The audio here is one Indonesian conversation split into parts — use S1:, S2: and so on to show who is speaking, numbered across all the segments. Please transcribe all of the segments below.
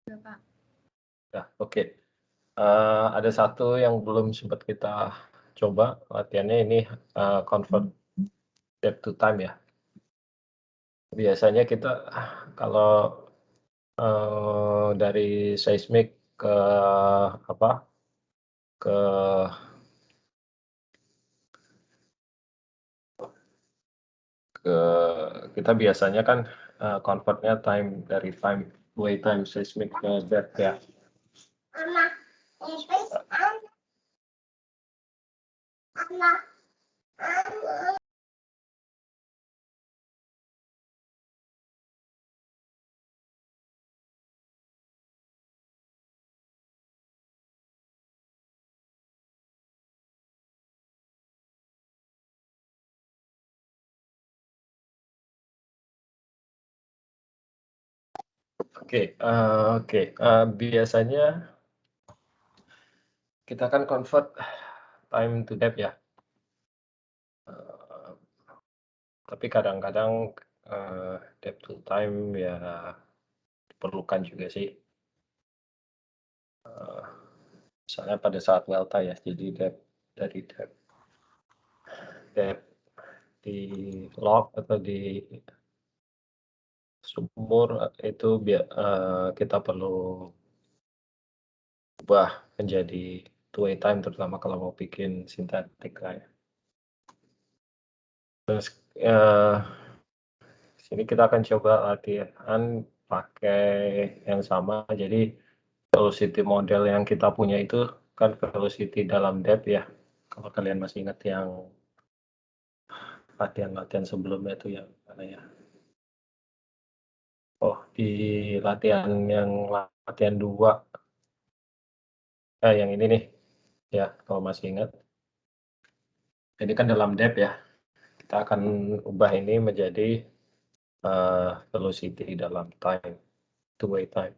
S1: Ya, Pak.
S2: Ya, oke. Ada satu yang belum sempat kita coba latihannya ini, convert depth to time ya. Biasanya kita kalau, dari seismik ke apa, ke kita biasanya kan, convert-nya time dari wait time seismik ke depth ya. Oke, biasanya kita kan convert time to depth ya, eee, tapi kadang-kadang, depth to time ya diperlukan juga sih, misalnya pada saat delta ya, jadi dari depth di log atau di sumur itu kita perlu ubah menjadi two-way time terutama kalau mau bikin sintetik lah ya. Terus, sini kita akan coba latihan pakai yang sama, jadi velocity model yang kita punya itu kan velocity dalam depth ya, kalau kalian masih ingat yang latihan-latihan sebelumnya itu yang mana ya? Oh, di latihan 2, yang ini nih, ya kalau masih ingat. Ini kan dalam depth ya, kita akan ubah ini menjadi velocity dalam time, two-way time.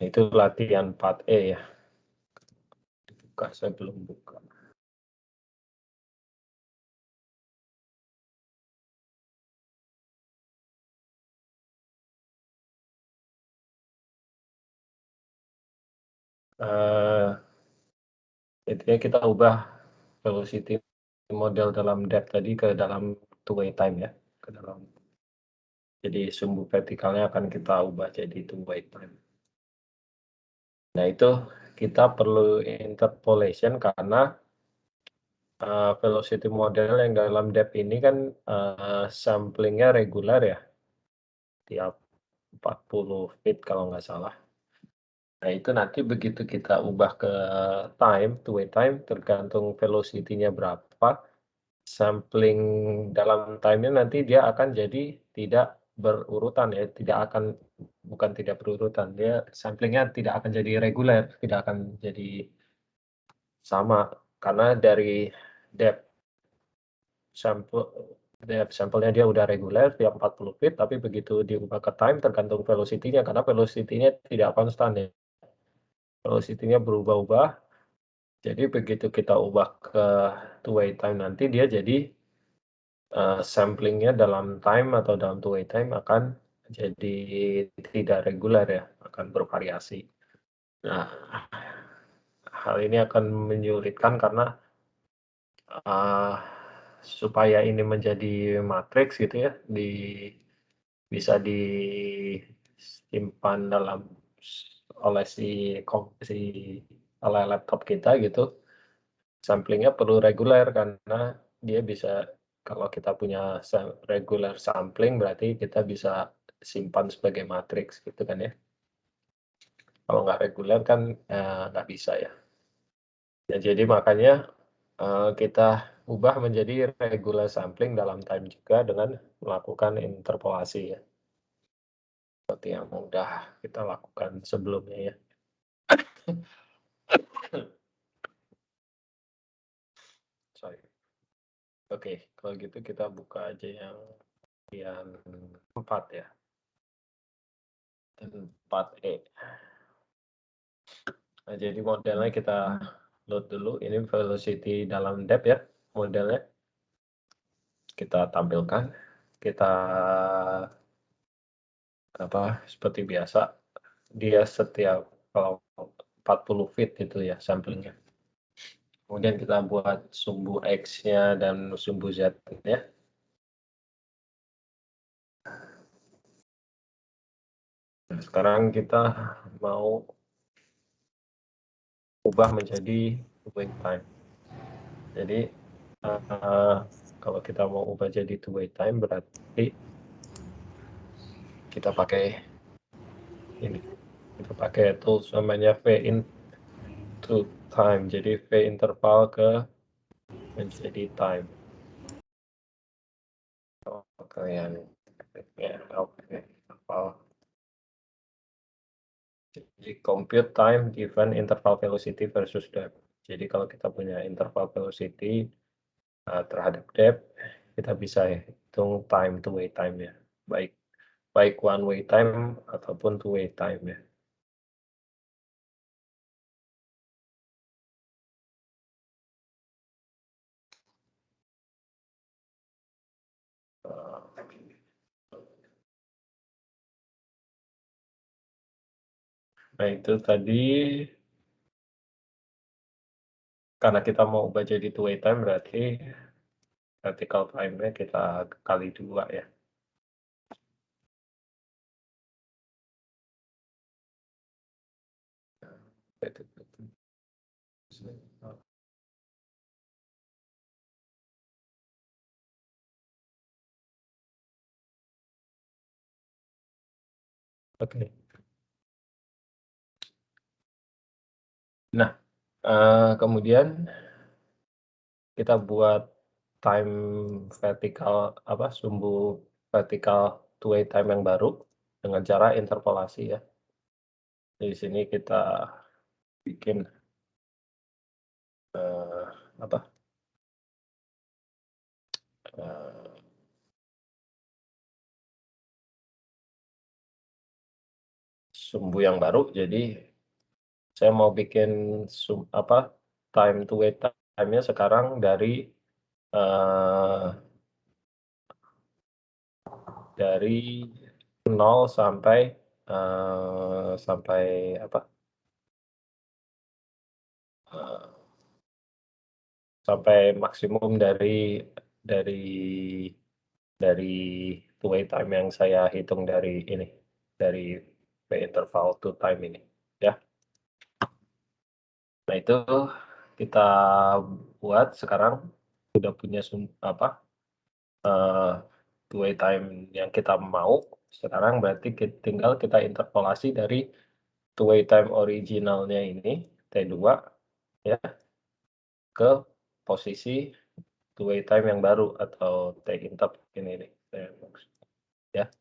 S2: Itu latihan part E ya. Dibuka, saya belum buka. Intinya kita ubah velocity model dalam depth tadi ke dalam two-way time ya, ke dalam. Jadi sumbu vertikalnya akan kita ubah jadi two-way time. Nah itu kita perlu interpolation karena velocity model yang dalam depth ini kan samplingnya reguler ya, tiap 40 feet kalau nggak salah. Nah itu nanti begitu kita ubah ke time, two-way time, tergantung velocity-nya berapa, sampling dalam time-nya nanti dia akan jadi tidak berurutan ya, bukan tidak berurutan, dia sampling-nya tidak akan jadi reguler, tidak akan jadi sama, karena dari depth sampelnya dia udah reguler tiap 40 feet, tapi begitu diubah ke time tergantung velocity-nya, karena velocity-nya tidak konstan ya. Velocity-nya berubah-ubah, jadi begitu kita ubah ke two-way time nanti dia jadi sampling-nya dalam time atau dalam two-way time akan jadi tidak reguler ya, akan bervariasi. Nah, hal ini akan menyulitkan karena supaya ini menjadi matriks gitu ya, bisa disimpan oleh oleh laptop kita gitu. Samplingnya perlu reguler karena dia bisa, kalau kita punya regular sampling berarti kita bisa simpan sebagai matriks gitu kan ya. Kalau nggak reguler kan nggak bisa ya. Ya jadi makanya kita ubah menjadi regular sampling dalam time juga dengan melakukan interpolasi ya. Seperti yang udah kita lakukan sebelumnya ya. Sorry. Oke, kalau gitu kita buka aja yang 4 ya. 4E. Nah, jadi modelnya kita load dulu. Ini velocity dalam depth ya, modelnya. Kita tampilkan. Kita seperti biasa dia setiap kalau 40 feet itu ya samplingnya. Kemudian kita buat sumbu X-nya dan sumbu Z-nya. Nah, sekarang kita mau ubah menjadi two-way time. Jadi kalau kita mau ubah jadi two-way time berarti kita pakai ini. Kita pakai tools namanya V into time. Jadi V interval ke menjadi time. Oke, ya, oke. Jadi compute time given interval velocity versus depth. Jadi kalau kita punya interval velocity terhadap depth, kita bisa hitung time two-way time ya. Baik one-way time ataupun two-way time ya. Nah itu tadi karena kita mau ubah jadi two-way time berarti vertical time-nya kita kali 2 ya. Oke. Nah, kemudian kita buat time vertikal sumbu vertikal two-way time yang baru dengan cara interpolasi ya. Di sini kita bikin sumbu yang baru. Jadi saya mau bikin time two-way time-nya sekarang dari dari 0 sampai sampai maksimum dari two-way time yang saya hitung dari ini, dari V interval to time ini, ya. Nah itu kita buat sekarang sudah punya two-way time yang kita mau. Sekarang berarti tinggal kita interpolasi dari two-way time originalnya ini T2 ya ke posisi two-way time yang baru atau T interp ini nih. Ya.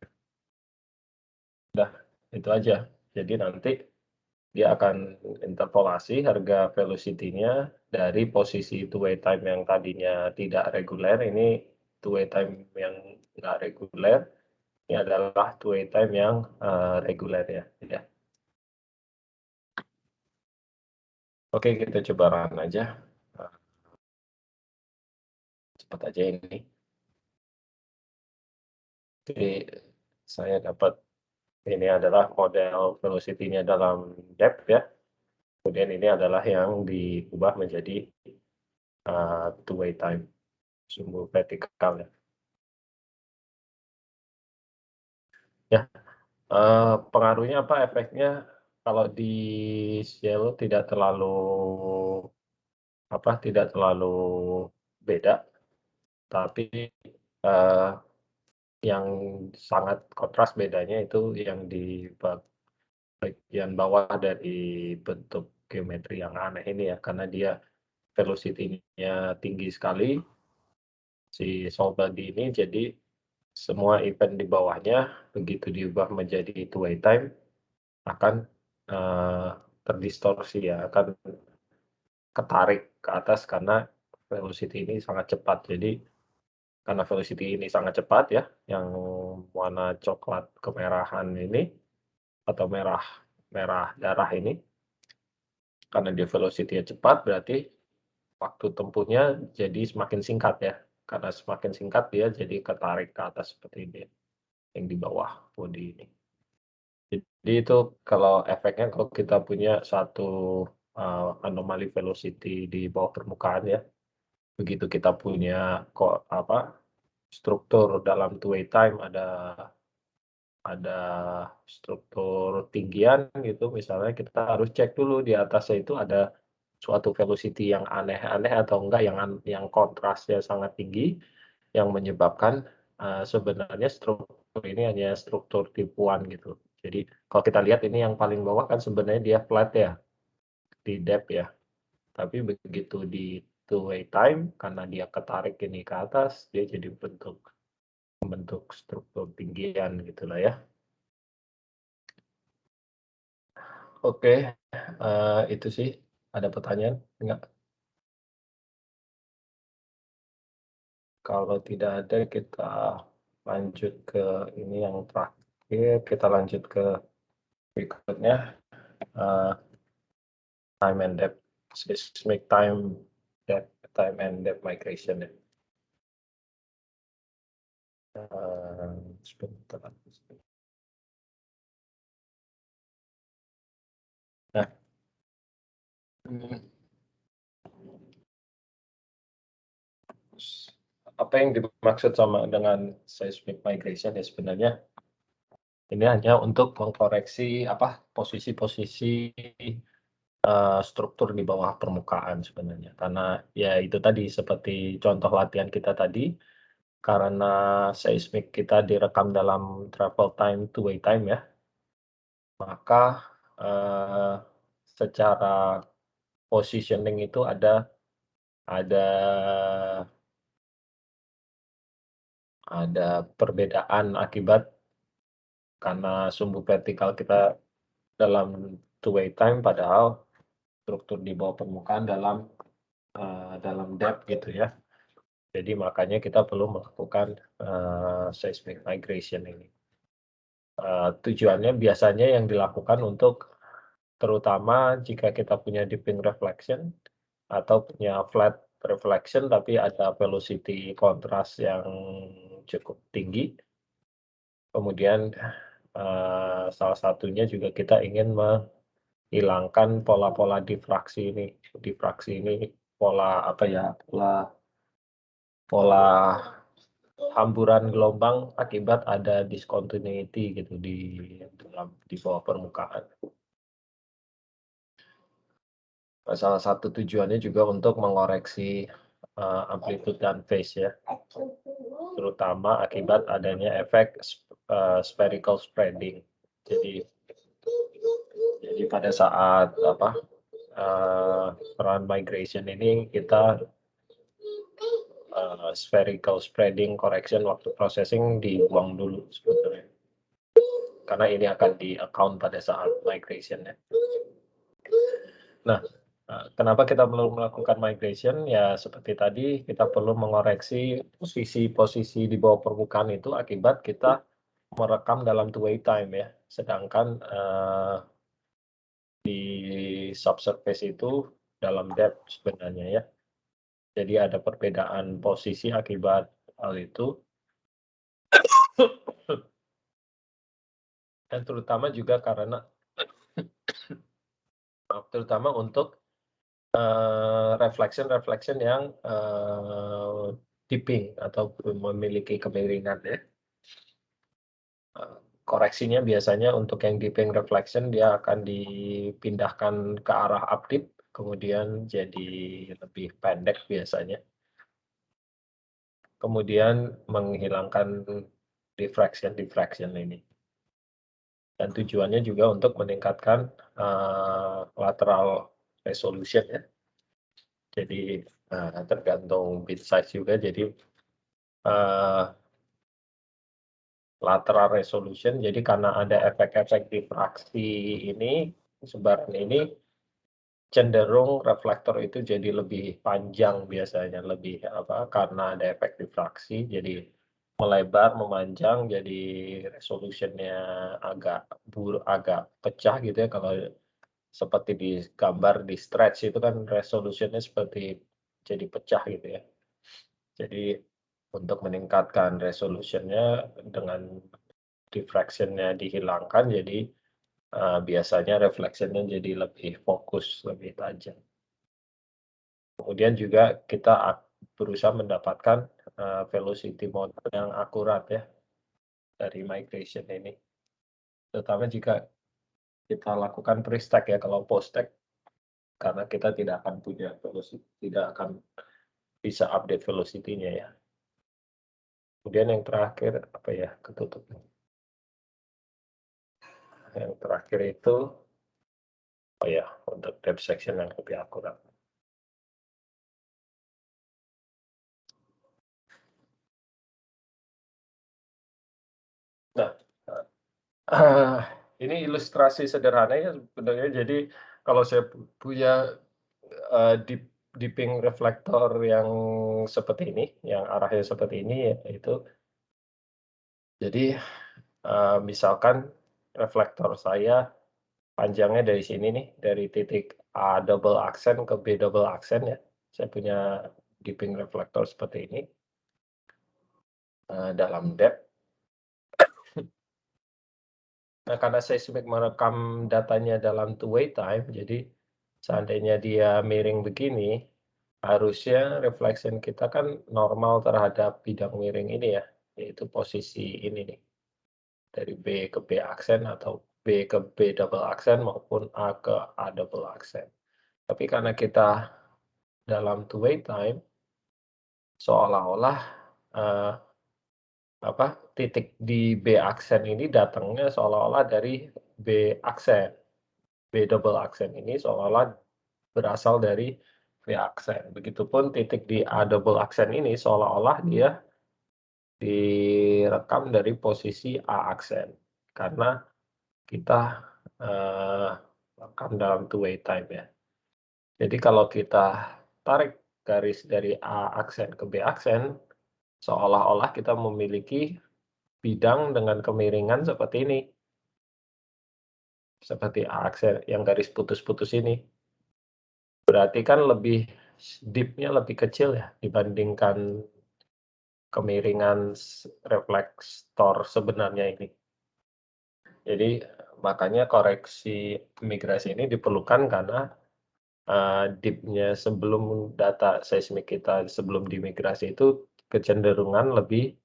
S2: Udah, itu aja. Jadi nanti dia akan interpolasi harga velocity-nya dari posisi two-way time yang tadinya tidak reguler, ini two-way time yang nggak reguler, ini adalah two-way time yang reguler ya. Oke, kita coba run aja. Cepat aja ini. Jadi saya dapat ini adalah model velocity-nya dalam depth ya. Kemudian ini adalah yang diubah menjadi two-way time, sumbu vertikal ya. Ya, pengaruhnya apa efeknya kalau di shallow tidak terlalu beda, tapi yang sangat kontras bedanya itu yang di bagian bawah dari bentuk geometri yang aneh ini ya, karena dia velocity-nya tinggi sekali, si solid body ini, jadi semua event di bawahnya begitu diubah menjadi two-way time akan terdistorsi ya, akan ketarik ke atas karena velocity ini sangat cepat. Jadi karena velocity ini sangat cepat ya, yang warna coklat kemerahan ini atau merah darah ini, karena dia velocity-nya cepat berarti waktu tempuhnya jadi semakin singkat ya. Karena semakin singkat dia jadi ketarik ke atas seperti ini yang di bawah body ini. Jadi itu kalau efeknya kalau kita punya satu anomali velocity di bawah permukaan ya, begitu kita punya kok struktur dalam two-way time ada struktur tinggian gitu, misalnya kita harus cek dulu di atasnya itu ada suatu velocity yang aneh-aneh atau enggak, yang kontrasnya sangat tinggi, yang menyebabkan sebenarnya struktur ini hanya struktur tipuan gitu. Jadi kalau kita lihat ini yang paling bawah kan sebenarnya dia flat ya, di depth ya. Tapi begitu di two-way time, karena dia ketarik ini ke atas, dia jadi membentuk struktur tinggian gitulah ya. Oke, itu sih. Ada pertanyaan? Enggak? Kalau tidak ada, kita lanjut ke ini yang terakhir. Kita lanjut ke berikutnya. Time and depth, seismic time and depth migration. Sebentar. Nah, apa yang dimaksud sama dengan seismic migration ya sebenarnya ini hanya untuk mengkoreksi posisi-posisi struktur di bawah permukaan sebenarnya. Karena ya itu tadi seperti contoh latihan kita tadi, karena seismik kita direkam dalam travel time two-way time ya, maka secara positioning itu ada perbedaan akibat karena sumbu vertikal kita dalam two-way time, padahal struktur di bawah permukaan dalam depth gitu ya. Jadi makanya kita perlu melakukan seismic migration ini. Tujuannya biasanya yang dilakukan untuk terutama jika kita punya dipping reflection atau punya flat reflection tapi ada velocity kontras yang cukup tinggi. Kemudian salah satunya juga kita ingin menghilangkan pola-pola difraksi ini. Difraksi ini pola pola hamburan gelombang akibat ada discontinuity gitu di bawah permukaan. Salah satu tujuannya juga untuk mengoreksi amplitude dan phase ya, terutama akibat adanya efek spherical spreading. Jadi pada saat peran migration ini kita spherical spreading correction waktu processing dibuang dulu sebetulnya, karena ini akan di account pada saat migration ya. Nah, kenapa kita perlu melakukan migration? Ya seperti tadi, kita perlu mengoreksi posisi-posisi di bawah permukaan itu akibat kita merekam dalam two-way time ya. Sedangkan di subsurface itu dalam depth sebenarnya ya. Jadi ada perbedaan posisi akibat hal itu. Dan terutama juga karena terutama untuk reflection yang dipping atau memiliki kemiringan ya. Koreksinya biasanya untuk yang dipping reflection dia akan dipindahkan ke arah updip, kemudian jadi lebih pendek biasanya. Kemudian menghilangkan diffraction ini. Dan tujuannya juga untuk meningkatkan lateral resolution ya. Jadi tergantung bit size juga. Jadi lateral resolution. Jadi karena ada efek-efek diffraksi ini, sebaran ini cenderung reflektor itu jadi lebih panjang biasanya, karena ada efek diffraksi. Jadi melebar, memanjang, jadi resolutionnya agak pecah gitu ya. Kalau seperti di gambar di stretch itu kan resolutionnya seperti jadi pecah gitu ya. Jadi untuk meningkatkan resolutionnya dengan diffraction-nya dihilangkan, jadi biasanya reflection-nya jadi lebih fokus, lebih tajam. Kemudian juga kita berusaha mendapatkan, velocity model yang akurat ya, dari migration ini. Terutama jika kita lakukan pre-stack ya, kalau post-stack karena kita tidak akan punya velocity, tidak akan bisa update velocity-nya ya. Kemudian yang terakhir, apa ya, ketutup. Yang terakhir itu, oh ya, untuk depth section yang lebih akurat. Nah, ini ilustrasi sederhananya sebenarnya. Jadi kalau saya punya dipping reflektor yang seperti ini, yang arahnya seperti ini, yaitu jadi misalkan reflektor saya panjangnya dari sini nih, dari titik A double aksen ke B double aksen ya. Saya punya dipping reflektor seperti ini dalam depth. Nah, karena seismik merekam datanya dalam two-way time, jadi seandainya dia miring begini, harusnya reflection kita kan normal terhadap bidang miring ini ya, yaitu posisi ini nih, dari B ke B aksen atau B ke B double aksen maupun A ke A double aksen. Tapi karena kita dalam two-way time, seolah-olah titik di B aksen ini datangnya seolah-olah dari B aksen. B double aksen ini seolah-olah berasal dari V aksen. Begitupun titik di A double aksen ini seolah-olah dia direkam dari posisi A aksen. Karena kita rekam dalam two-way time ya. Jadi kalau kita tarik garis dari A aksen ke B aksen, seolah-olah kita memiliki bidang dengan kemiringan seperti ini. Seperti A aksen yang garis putus-putus ini. Berarti kan lebih deep-nya lebih kecil ya dibandingkan kemiringan reflektor sebenarnya ini. Jadi makanya koreksi migrasi ini diperlukan karena deep-nya sebelum data seismik kita sebelum dimigrasi itu kecenderungan lebih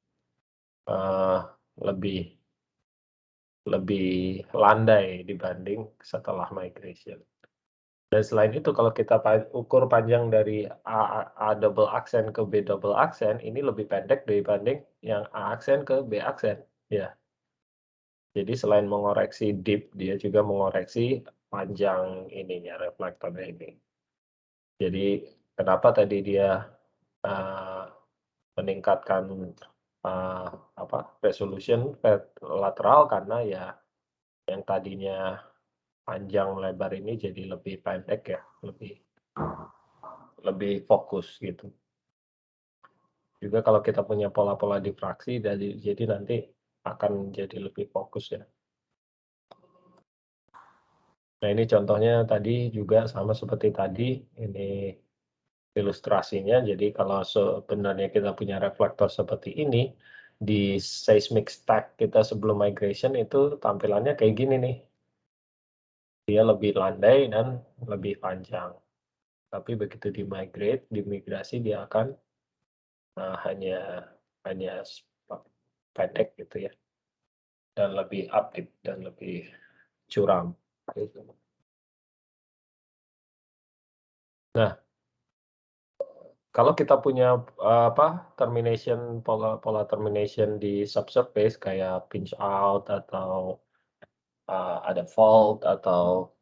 S2: landai dibanding setelah migration. Dan selain itu kalau kita ukur panjang dari A double aksen ke B double aksen, ini lebih pendek dibanding yang A aksen ke B aksen, ya. Jadi selain mengoreksi deep, dia juga mengoreksi panjang ininya, reflektornya ini. Jadi kenapa tadi dia meningkatkan resolution lateral karena ya yang tadinya panjang lebar ini jadi lebih pendek ya, lebih fokus gitu. Juga kalau kita punya pola-pola difraksi jadi nanti akan jadi lebih fokus ya. Nah, ini contohnya tadi juga sama seperti tadi, ini ilustrasinya. Jadi kalau sebenarnya kita punya reflektor seperti ini, di seismic stack kita sebelum migration itu tampilannya kayak gini nih. Dia lebih landai dan lebih panjang. Tapi begitu dimigrasi dia akan hanya pendek gitu ya. Dan lebih update dan lebih curam. Gitu. Nah, kalau kita punya pola termination di subsurface kayak pinch out atau ada fault atau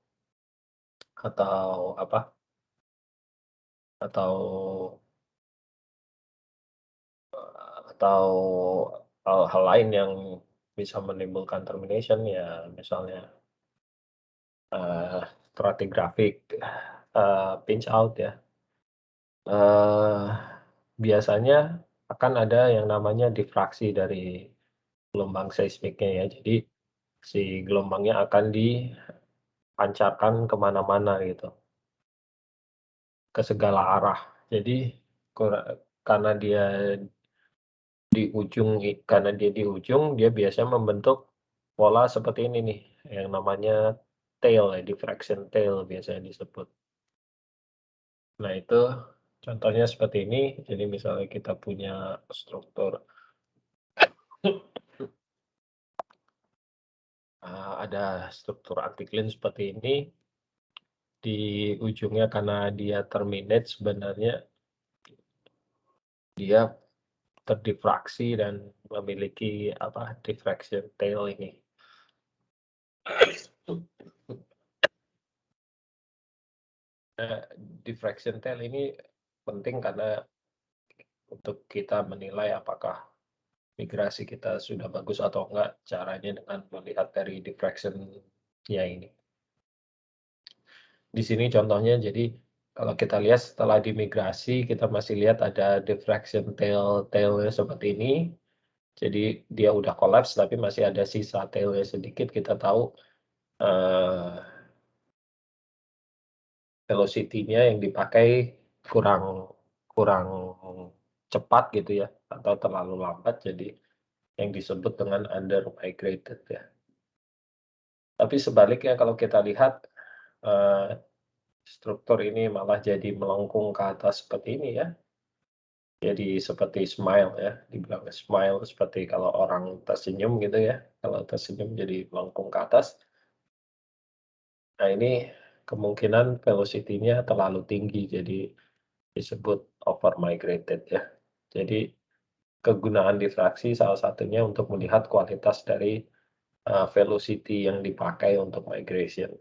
S2: hal lain yang bisa menimbulkan termination ya, misalnya stratigraphic pinch out ya. Biasanya akan ada yang namanya difraksi dari gelombang seismiknya ya. Jadi si gelombangnya akan dipancarkan kemana-mana gitu, ke segala arah. Jadi karena dia di ujung, dia biasanya membentuk pola seperti ini nih, yang namanya tail ya, diffraction tail biasanya disebut. Nah itu contohnya seperti ini, jadi misalnya kita punya struktur ada struktur anticline seperti ini, di ujungnya karena dia terminate sebenarnya dia terdifraksi dan memiliki diffraction tail ini. Diffraction tail ini penting karena untuk kita menilai apakah migrasi kita sudah bagus atau enggak, caranya dengan melihat dari diffraction-nya ini. Di sini contohnya, jadi kalau kita lihat setelah dimigrasi, kita masih lihat ada diffraction tail-nya seperti ini. Jadi dia udah collapse, tapi masih ada sisa tail-nya sedikit. Kita tahu velocity-nya yang dipakai kurang kurang cepat gitu ya, atau terlalu lambat, jadi yang disebut dengan under migrated ya. Tapi sebaliknya kalau kita lihat struktur ini malah jadi melengkung ke atas seperti ini ya. Jadi seperti smile ya, dibilang smile seperti kalau orang tersenyum gitu ya. Kalau tersenyum jadi melengkung ke atas. Nah ini kemungkinan velocity-nya terlalu tinggi, jadi disebut over migrated ya. Jadi kegunaan difraksi salah satunya untuk melihat kualitas dari velocity yang dipakai untuk migration.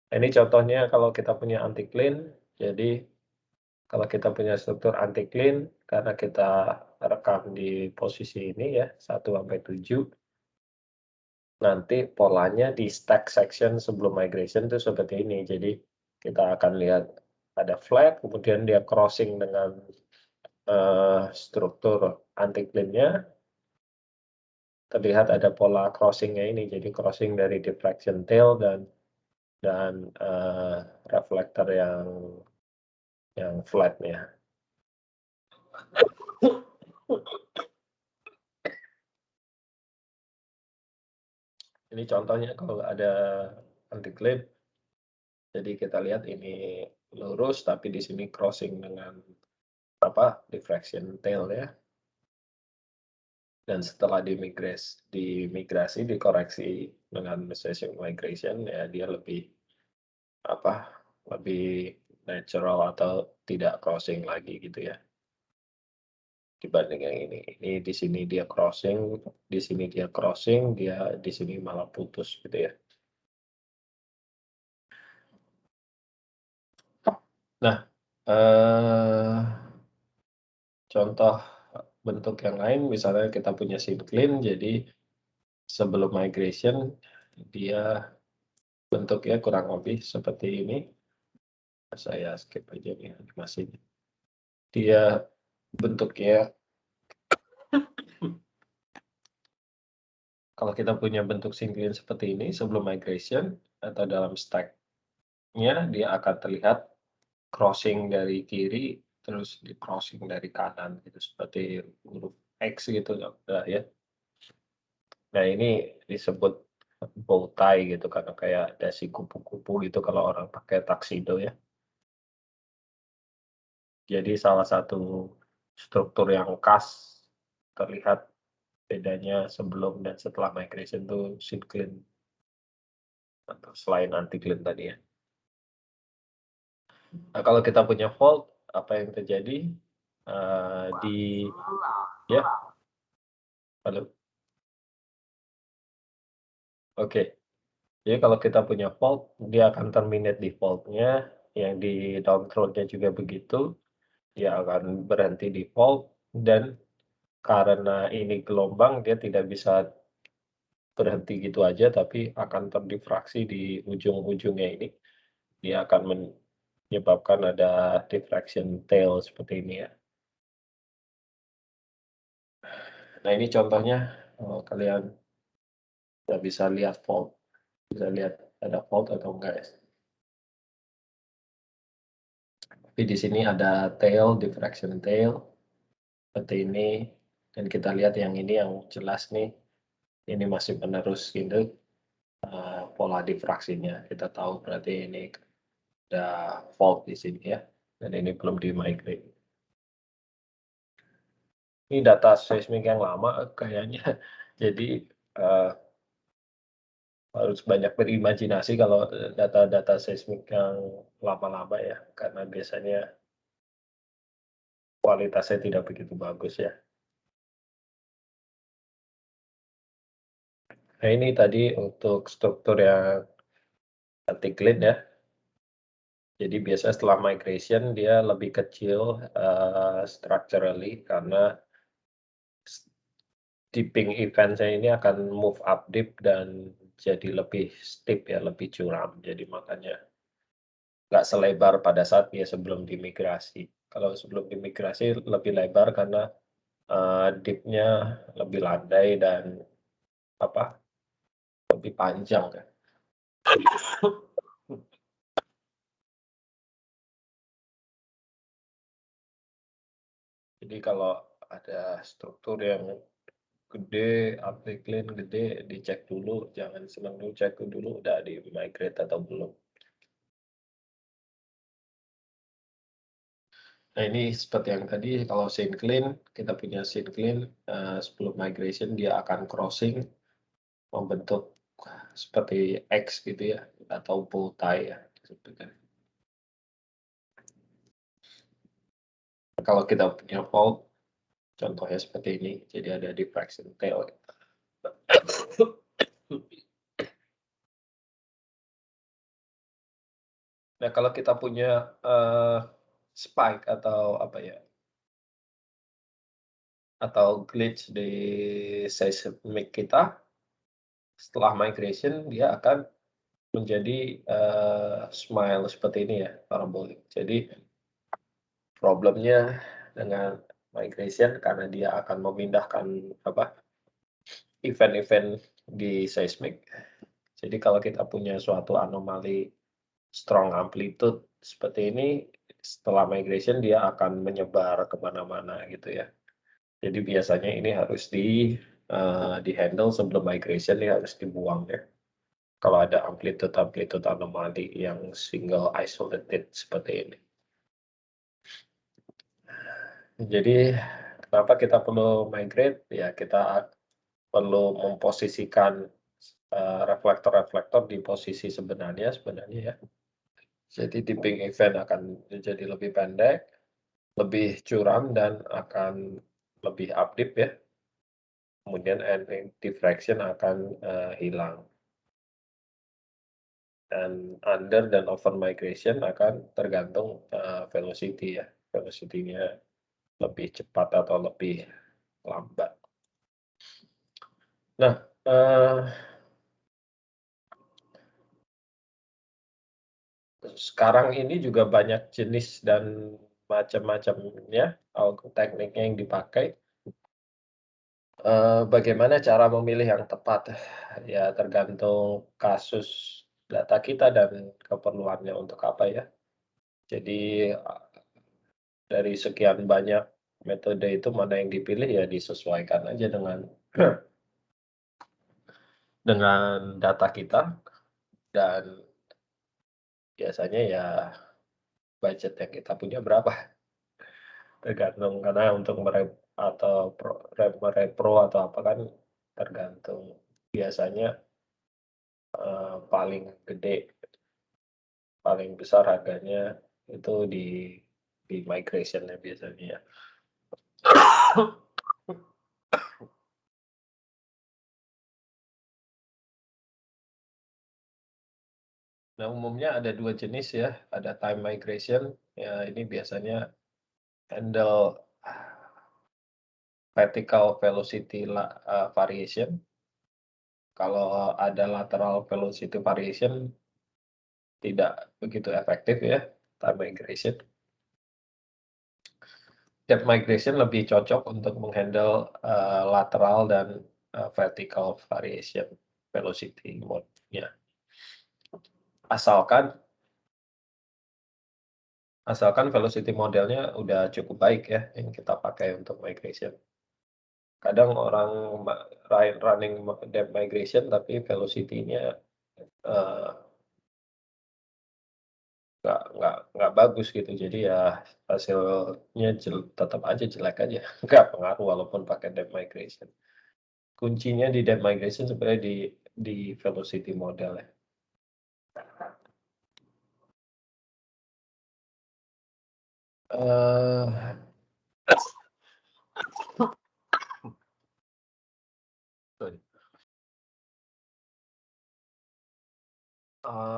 S2: Ini contohnya kalau kita punya anticline, jadi kalau kita punya struktur anticline, karena kita rekam di posisi ini ya, 1 sampai 7, nanti polanya di stack section sebelum migration itu seperti ini. Jadi kita akan lihat ada flat, kemudian dia crossing dengan struktur anticline-nya, terlihat ada pola crossing-nya ini. Jadi crossing dari diffraction tail dan reflektor yang flat-nya. Ini contohnya kalau ada anticline, jadi kita lihat ini lurus, tapi di sini crossing dengan diffraction tail ya. Dan setelah dimigrasi, dikoreksi dengan session migration ya, dia lebih lebih natural atau tidak crossing lagi gitu ya. Dibanding yang ini. Ini di sini dia crossing, di sini dia crossing, dia di sini malah putus gitu ya. Nah, contoh bentuk yang lain misalnya kita punya syncline, jadi sebelum migration dia bentuknya kurang lebih seperti ini. Saya skip aja nih animasinya. Dia bentuknya kalau kita punya bentuk syncline seperti ini sebelum migration atau dalam stack-nya, dia akan terlihat crossing dari kiri terus di crossing dari kanan gitu seperti huruf X gitu ya. Nah ini disebut bow tie gitu karena kayak ada si kupu-kupu gitu kalau orang pakai tuxedo ya. Jadi salah satu struktur yang khas terlihat bedanya sebelum dan setelah migration itu syncline atau selain anticline tadi ya. Nah, kalau kita punya fault, apa yang terjadi ya, halo, oke. Jadi kalau kita punya fault, dia akan terminate di fault-nya, yang di down throw-nya juga begitu, dia akan berhenti di fault, dan karena ini gelombang, dia tidak bisa berhenti gitu aja, tapi akan terdifraksi di ujung-ujungnya ini. Dia akan menyebabkan ada diffraction tail seperti ini ya. Nah ini contohnya, kalian nggak bisa lihat fault, bisa lihat ada fault atau enggak ya. Tapi di sini ada tail, diffraction tail, seperti ini, dan kita lihat yang ini yang jelas nih, ini masih menerus gitu, pola difraksinya. Kita tahu berarti ini ada fault di sini ya, dan ini belum di-migrate. Ini data seismik yang lama kayaknya, jadi, harus banyak berimajinasi kalau, data-data seismik yang lama-lama ya, karena biasanya kualitasnya tidak begitu bagus ya. Nah ini tadi untuk struktur yang anti-glitch ya. Jadi biasanya setelah migration dia lebih kecil, structurally karena dipping event-nya ini akan move up dip dan jadi lebih steep ya, lebih curam. Jadi makanya nggak selebar pada saat dia sebelum dimigrasi. Kalau sebelum dimigrasi lebih lebar karena, dip-nya lebih landai dan apa, lebih panjang ya. Jadi kalau ada struktur yang gede, upcycling gede, dicek dulu, jangan senang dulu, cek dulu udah di-migrate atau belum. Nah ini seperti yang tadi, kalau syncline, kita punya syncline, sebelum migration dia akan crossing, membentuk seperti X gitu ya, atau bow tie ya disebutkan. Kalau kita punya fault, contohnya seperti ini, jadi ada diffraction tail. Nah kalau kita punya, spike atau apa ya, atau glitch di seismic kita, setelah migration dia akan menjadi, smile seperti ini ya, parabolik. Jadi problemnya dengan migration karena dia akan memindahkan apa, event-event di seismic. Jadi kalau kita punya suatu anomali strong amplitude seperti ini, setelah migration dia akan menyebar kemana-mana gitu ya. Jadi biasanya ini harus di-handle sebelum migration, dia harus dibuang ya. Kalau ada amplitude-amplitude anomali yang single isolated seperti ini. Jadi kenapa kita perlu migrate? Ya kita perlu memposisikan, reflektor-reflektor di posisi sebenarnya ya. Jadi dipping event akan menjadi lebih pendek, lebih curam dan akan lebih up dip ya. Kemudian ending diffraction akan, hilang. Dan under dan over migration akan tergantung, velocity ya, velocity-nya lebih cepat atau lebih lambat. Nah, sekarang ini juga banyak jenis dan macam-macamnya tekniknya yang dipakai. Bagaimana cara memilih yang tepat? Ya tergantung kasus data kita dan keperluannya untuk apa ya. Jadi, dari sekian banyak metode itu mana yang dipilih ya disesuaikan aja dengan dengan data kita dan biasanya ya budget yang kita punya berapa, tergantung karena untuk atau merepro atau apa kan tergantung. Biasanya, paling gede, paling besar harganya itu di migration-nya biasanya ya. Nah, umumnya ada 2 jenis ya, ada time migration, ya ini biasanya handle vertical velocity variation. Kalau ada lateral velocity variation tidak begitu efektif ya, time migration. Depth migration lebih cocok untuk menghandle, lateral dan, vertical variation velocity mode-nya. Asalkan asalkan velocity modelnya udah cukup baik ya, yang kita pakai untuk migration. kadang orang running depth migration tapi velocity-nya, eee, nggak bagus gitu. Jadi ya hasilnya tetap aja jelek aja, nggak pengaruh walaupun pakai depth migration. Kuncinya di depth migration sebenarnya di velocity model ya. Eee, sorry.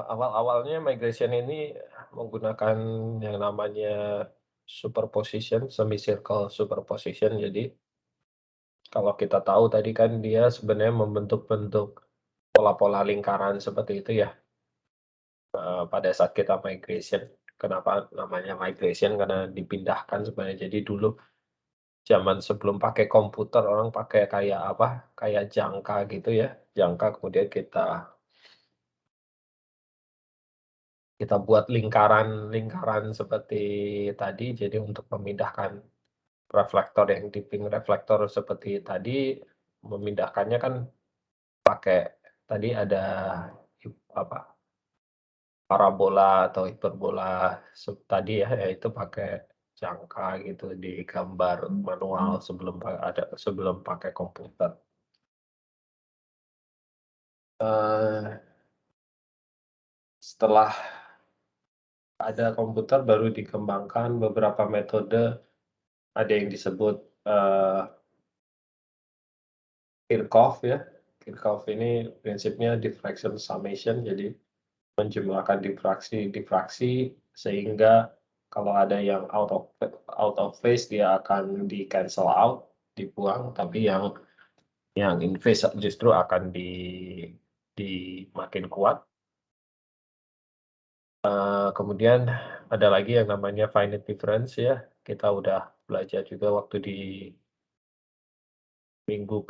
S2: Awal-awalnya migration ini menggunakan yang namanya superposition, semicircle superposition. Jadi kalau kita tahu tadi kan dia sebenarnya membentuk-bentuk pola-pola lingkaran seperti itu ya, pada saat kita migration. Kenapa namanya migration? Karena dipindahkan sebenarnya. Jadi dulu zaman sebelum pakai komputer orang pakai kayak apa, kayak jangka gitu ya, jangka kemudian kita kita buat lingkaran-lingkaran seperti tadi, jadi untuk memindahkan reflektor yang di ping reflektor seperti tadi, memindahkannya kan pakai tadi ada apa, parabola atau hiperbola tadi ya, yaitu pakai jangka gitu digambar manual sebelum pakai komputer. Eee, Setelah ada komputer baru dikembangkan beberapa metode, ada yang disebut, eee Kirchhoff ya. Kirchhoff ini prinsipnya diffraction summation, jadi menjumlahkan difraksi sehingga kalau ada yang out of phase dia akan di-cancel out, dibuang, tapi yang in phase justru akan di makin kuat. Kemudian ada lagi yang namanya finite difference ya, kita udah belajar juga waktu di minggu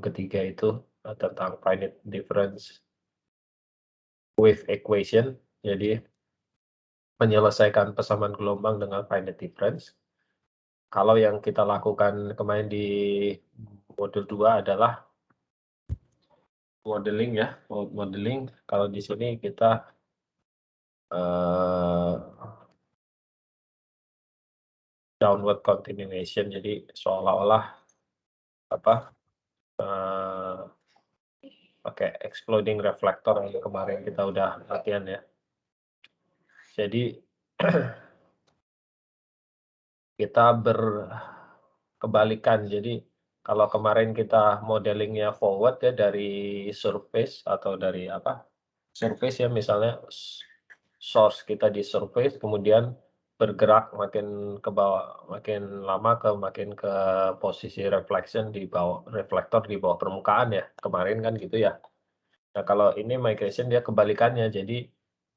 S2: ketiga itu, tentang finite difference wave equation. Jadi menyelesaikan persamaan gelombang dengan finite difference. Kalau yang kita lakukan kemarin di modul 2 adalah modeling ya, modeling. Kalau di sini kita, eee, downward continuation, jadi seolah-olah apa, eee, pakai exploding reflector yang kemarin kita udah latihan ya. Jadi kita kebalikan. Jadi kalau kemarin kita modelingnya forward ya dari surface atau dari apa, surface ya misalnya source kita di surface kemudian bergerak makin ke bawah, makin lama makin ke posisi reflection di bawah reflektor di bawah permukaan ya, kemarin kan gitu ya. Nah kalau ini migration dia kebalikannya, jadi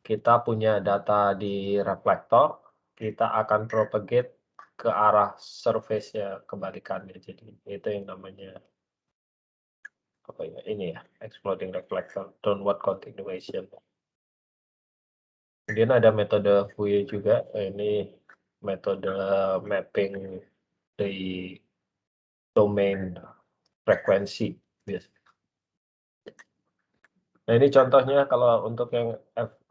S2: kita punya data di reflektor, kita akan propagate ke arah surface-nya kebalikannya. Jadi itu yang namanya apa ya, ini ya, exploding reflector, downward continuation. Kemudian ada metode Fourier juga, ini metode mapping di domain frekuensi. Nah ini contohnya kalau untuk yang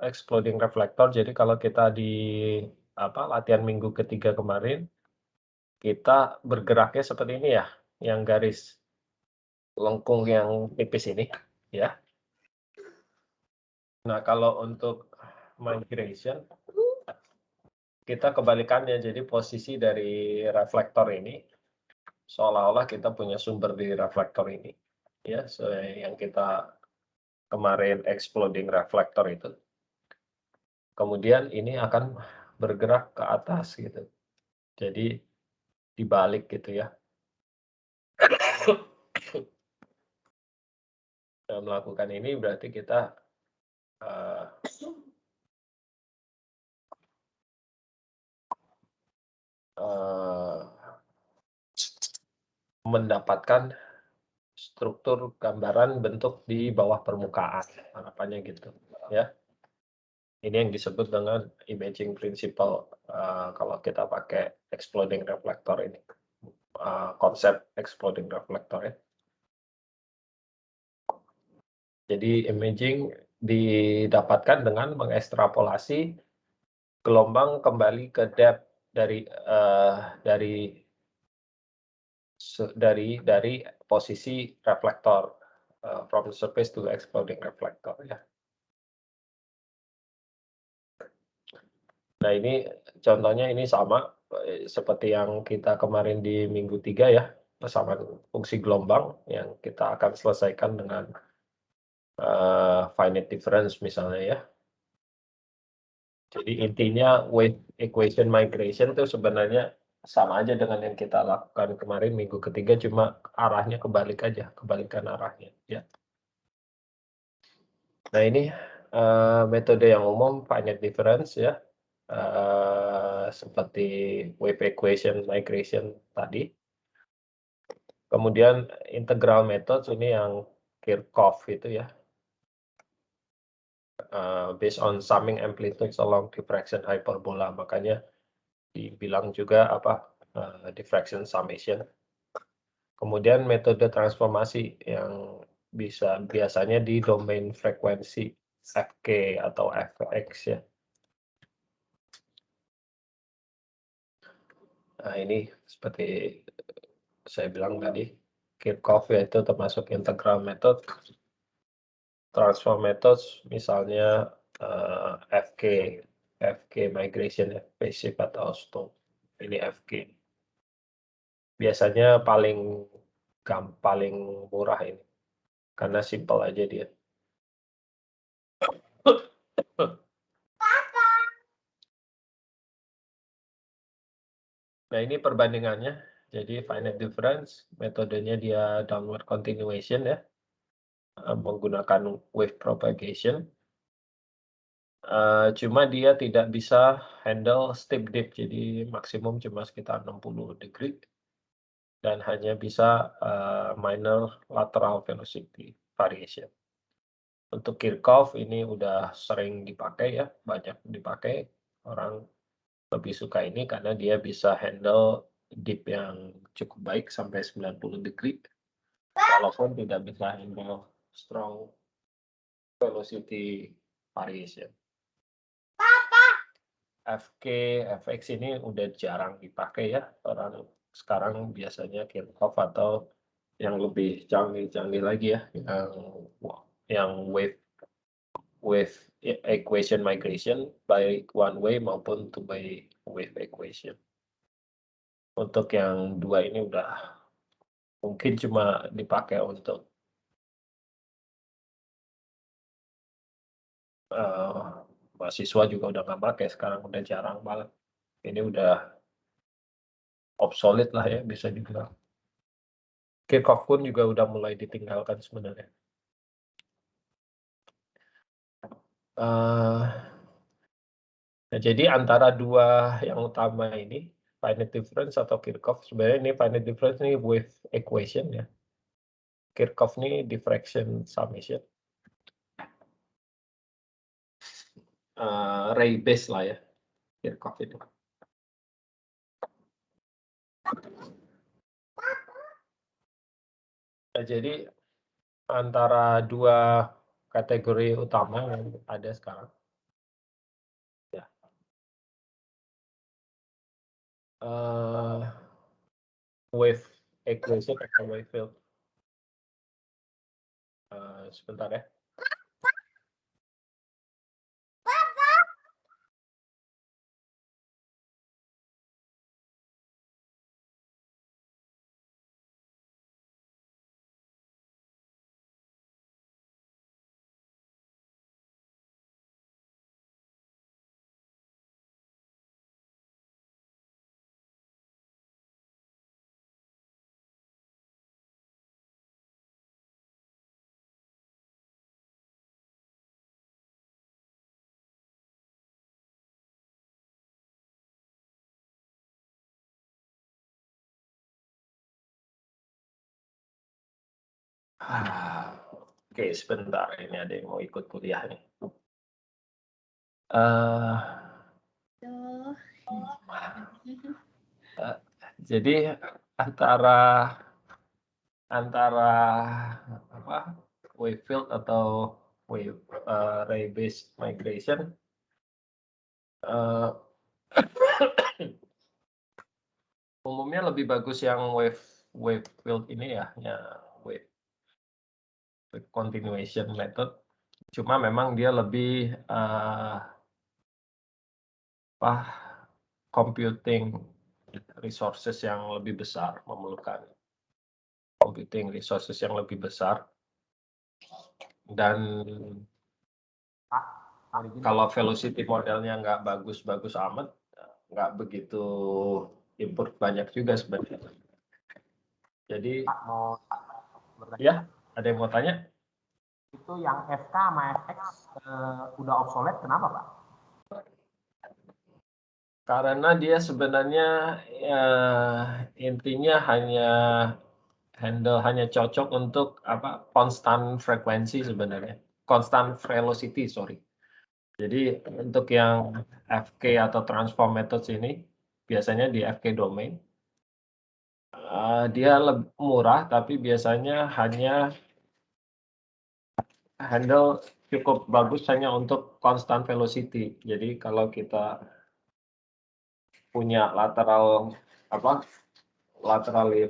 S2: exploding reflector, jadi kalau kita di apa, latihan minggu ketiga kemarin, kita bergeraknya seperti ini ya, yang garis lengkung yang tipis ini, ya. Nah, kalau untuk migration, kita kebalikannya. Jadi posisi dari reflektor ini, seolah-olah kita punya sumber di reflektor ini, ya, yang kita kemarin exploding reflektor itu. Kemudian ini akan bergerak ke atas gitu. Jadi dibalik gitu ya. Melakukan ini berarti kita uh, uh, mendapatkan struktur gambaran bentuk di bawah permukaan, harapannya gitu ya. Ini yang disebut dengan imaging principle kalau kita pakai exploding reflector ini. konsep exploding reflector ya. Jadi imaging didapatkan dengan mengekstrapolasi gelombang kembali ke depth dari posisi reflektor, from surface to exploding reflector ya. Nah ini contohnya ini sama seperti yang kita kemarin di minggu 3 ya, persamaan fungsi gelombang yang kita akan selesaikan dengan finite difference misalnya ya. Jadi intinya wave equation migration itu sebenarnya sama aja dengan yang kita lakukan kemarin minggu ketiga, cuma arahnya kebalik aja, kebalikan arahnya ya. Nah ini metode yang umum finite difference ya, seperti wave equation migration tadi. Kemudian integral methods ini yang Kirchhoff itu ya, based on summing amplitudes along diffraction hyperbola, makanya dibilang juga diffraction summation. Kemudian metode transformasi yang biasanya di domain frekuensi Fk atau Fx ya. Nah ini seperti saya bilang tadi, Kirchhoff yaitu termasuk integral method, transform methods misalnya Fk migration ya, phase shift atau Stokes. Ini Fk. Biasanya paling murah ini karena simple aja dia. Nah ini perbandingannya. Jadi finite difference metodenya dia downward continuation ya, menggunakan wave propagation. Cuma dia tidak bisa handle steep dip, jadi maksimum cuma sekitar 60 degree dan hanya bisa minor lateral velocity variation. Untuk Kirchhoff ini udah sering dipakai ya, banyak dipakai, orang lebih suka ini karena dia bisa handle dip yang cukup baik sampai 90 degree, walaupun tidak bisa handle strong velocity variation. Fk, Fx ini udah jarang dipakai ya, orang sekarang biasanya Kirchhoff atau yang lebih canggih-canggih lagi ya, yang wave equation migration baik one way maupun two way wave equation. Untuk yang dua ini udah mungkin cuma dipakai untuk mahasiswa juga udah nggak pakai sekarang, udah jarang banget. Ini udah obsolete lah ya bisa dibilang. Kirchhoff pun juga udah mulai ditinggalkan sebenarnya. Nah, jadi antara dua yang utama ini, finite difference atau Kirchhoff, sebenarnya ini finite difference ini wave equation ya. Kirchhoff ini diffraction summation. Ray base lah ya, Kirchhoff itu. Nah, jadi antara dua kategori utama yang ada sekarang, ya. Wave equation atau wave field. Sebentar ya. Oke, sebentar. Ini ada yang mau ikut kuliah nih. Jadi antara apa, wave field atau wave ray based migration, umumnya lebih bagus yang wave field ini ya wave continuation method. Cuma memang dia lebih computing resources yang lebih besar, memerlukan computing resources yang lebih besar. Dan kalau velocity modelnya nggak bagus-bagus amat, nggak begitu improve banyak juga sebenarnya. Jadi ya, ada yang mau tanya?
S1: Itu yang FK sama FX udah obsolete, kenapa Pak?
S2: Karena dia sebenarnya intinya hanya cocok untuk constant frekuensi sebenarnya, constant velocity, sorry. Jadi untuk yang FK atau transform methods ini biasanya di FK domain dia lebih murah, tapi biasanya hanya handle cukup bagus hanya untuk constant velocity. Jadi kalau kita punya lateral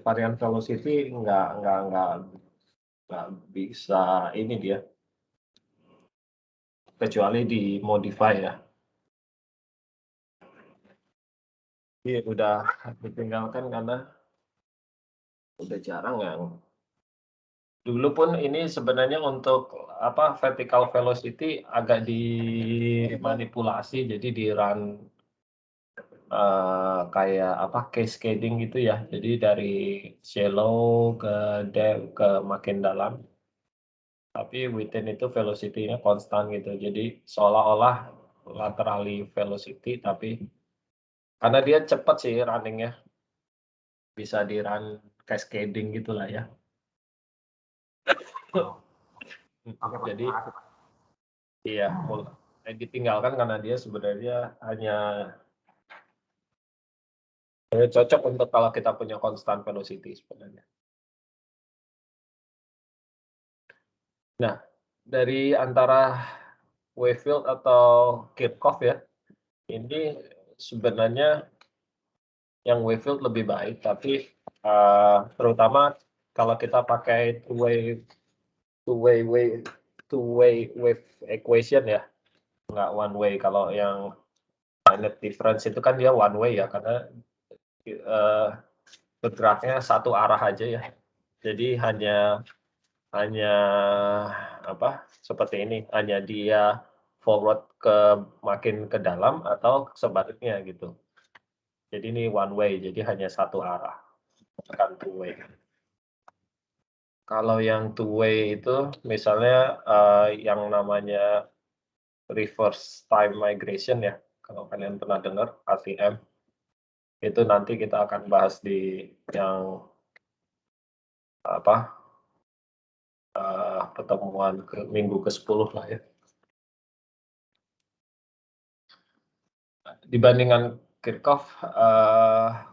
S2: varian velocity nggak bisa ini dia, kecuali di modify ya. Ini udah ditinggalkan karena udah jarang yang dulu pun ini sebenarnya untuk vertical velocity agak dimanipulasi, jadi di run kayak cascading gitu ya. Jadi dari shallow ke depth ke makin dalam. Tapi within itu velocity-nya konstan gitu. Jadi seolah-olah laterally velocity, tapi karena dia cepat sih running-nya, bisa di run cascading gitulah ya. Jadi iya, ditinggalkan karena dia sebenarnya hanya cocok untuk kalau kita punya constant velocity sebenarnya. Nah, dari antara wave field atau Kirchhoff ya, ini sebenarnya yang wave field lebih baik, tapi terutama kalau kita pakai two-way wave equation ya, nggak one way. Kalau yang finite difference itu kan dia one way ya, karena bergeraknya satu arah aja ya. Jadi hanya seperti ini, hanya dia forward makin ke dalam atau sebaliknya gitu. Jadi ini one way, jadi hanya satu arah, bukan two way. Kalau yang two way itu misalnya yang namanya reverse time migration ya, kalau kalian pernah dengar RTM, itu nanti kita akan bahas di yang pertemuan minggu ke-10 lah ya. Dibandingkan Kirchhoff,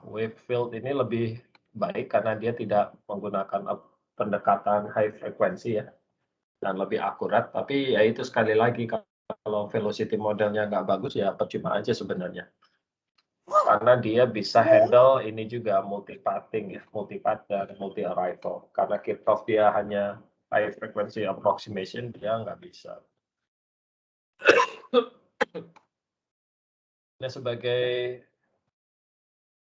S2: wave field ini lebih baik karena dia tidak menggunakan pendekatan high frequency ya, dan lebih akurat. Tapi ya itu sekali lagi, kalau velocity modelnya nggak bagus ya percuma aja sebenarnya. Karena dia bisa handle ini juga multi-pathing ya, multi-path dan multi-arrival. Karena Kirchhoff dia hanya high frequency approximation, dia nggak bisa. Nah, sebagai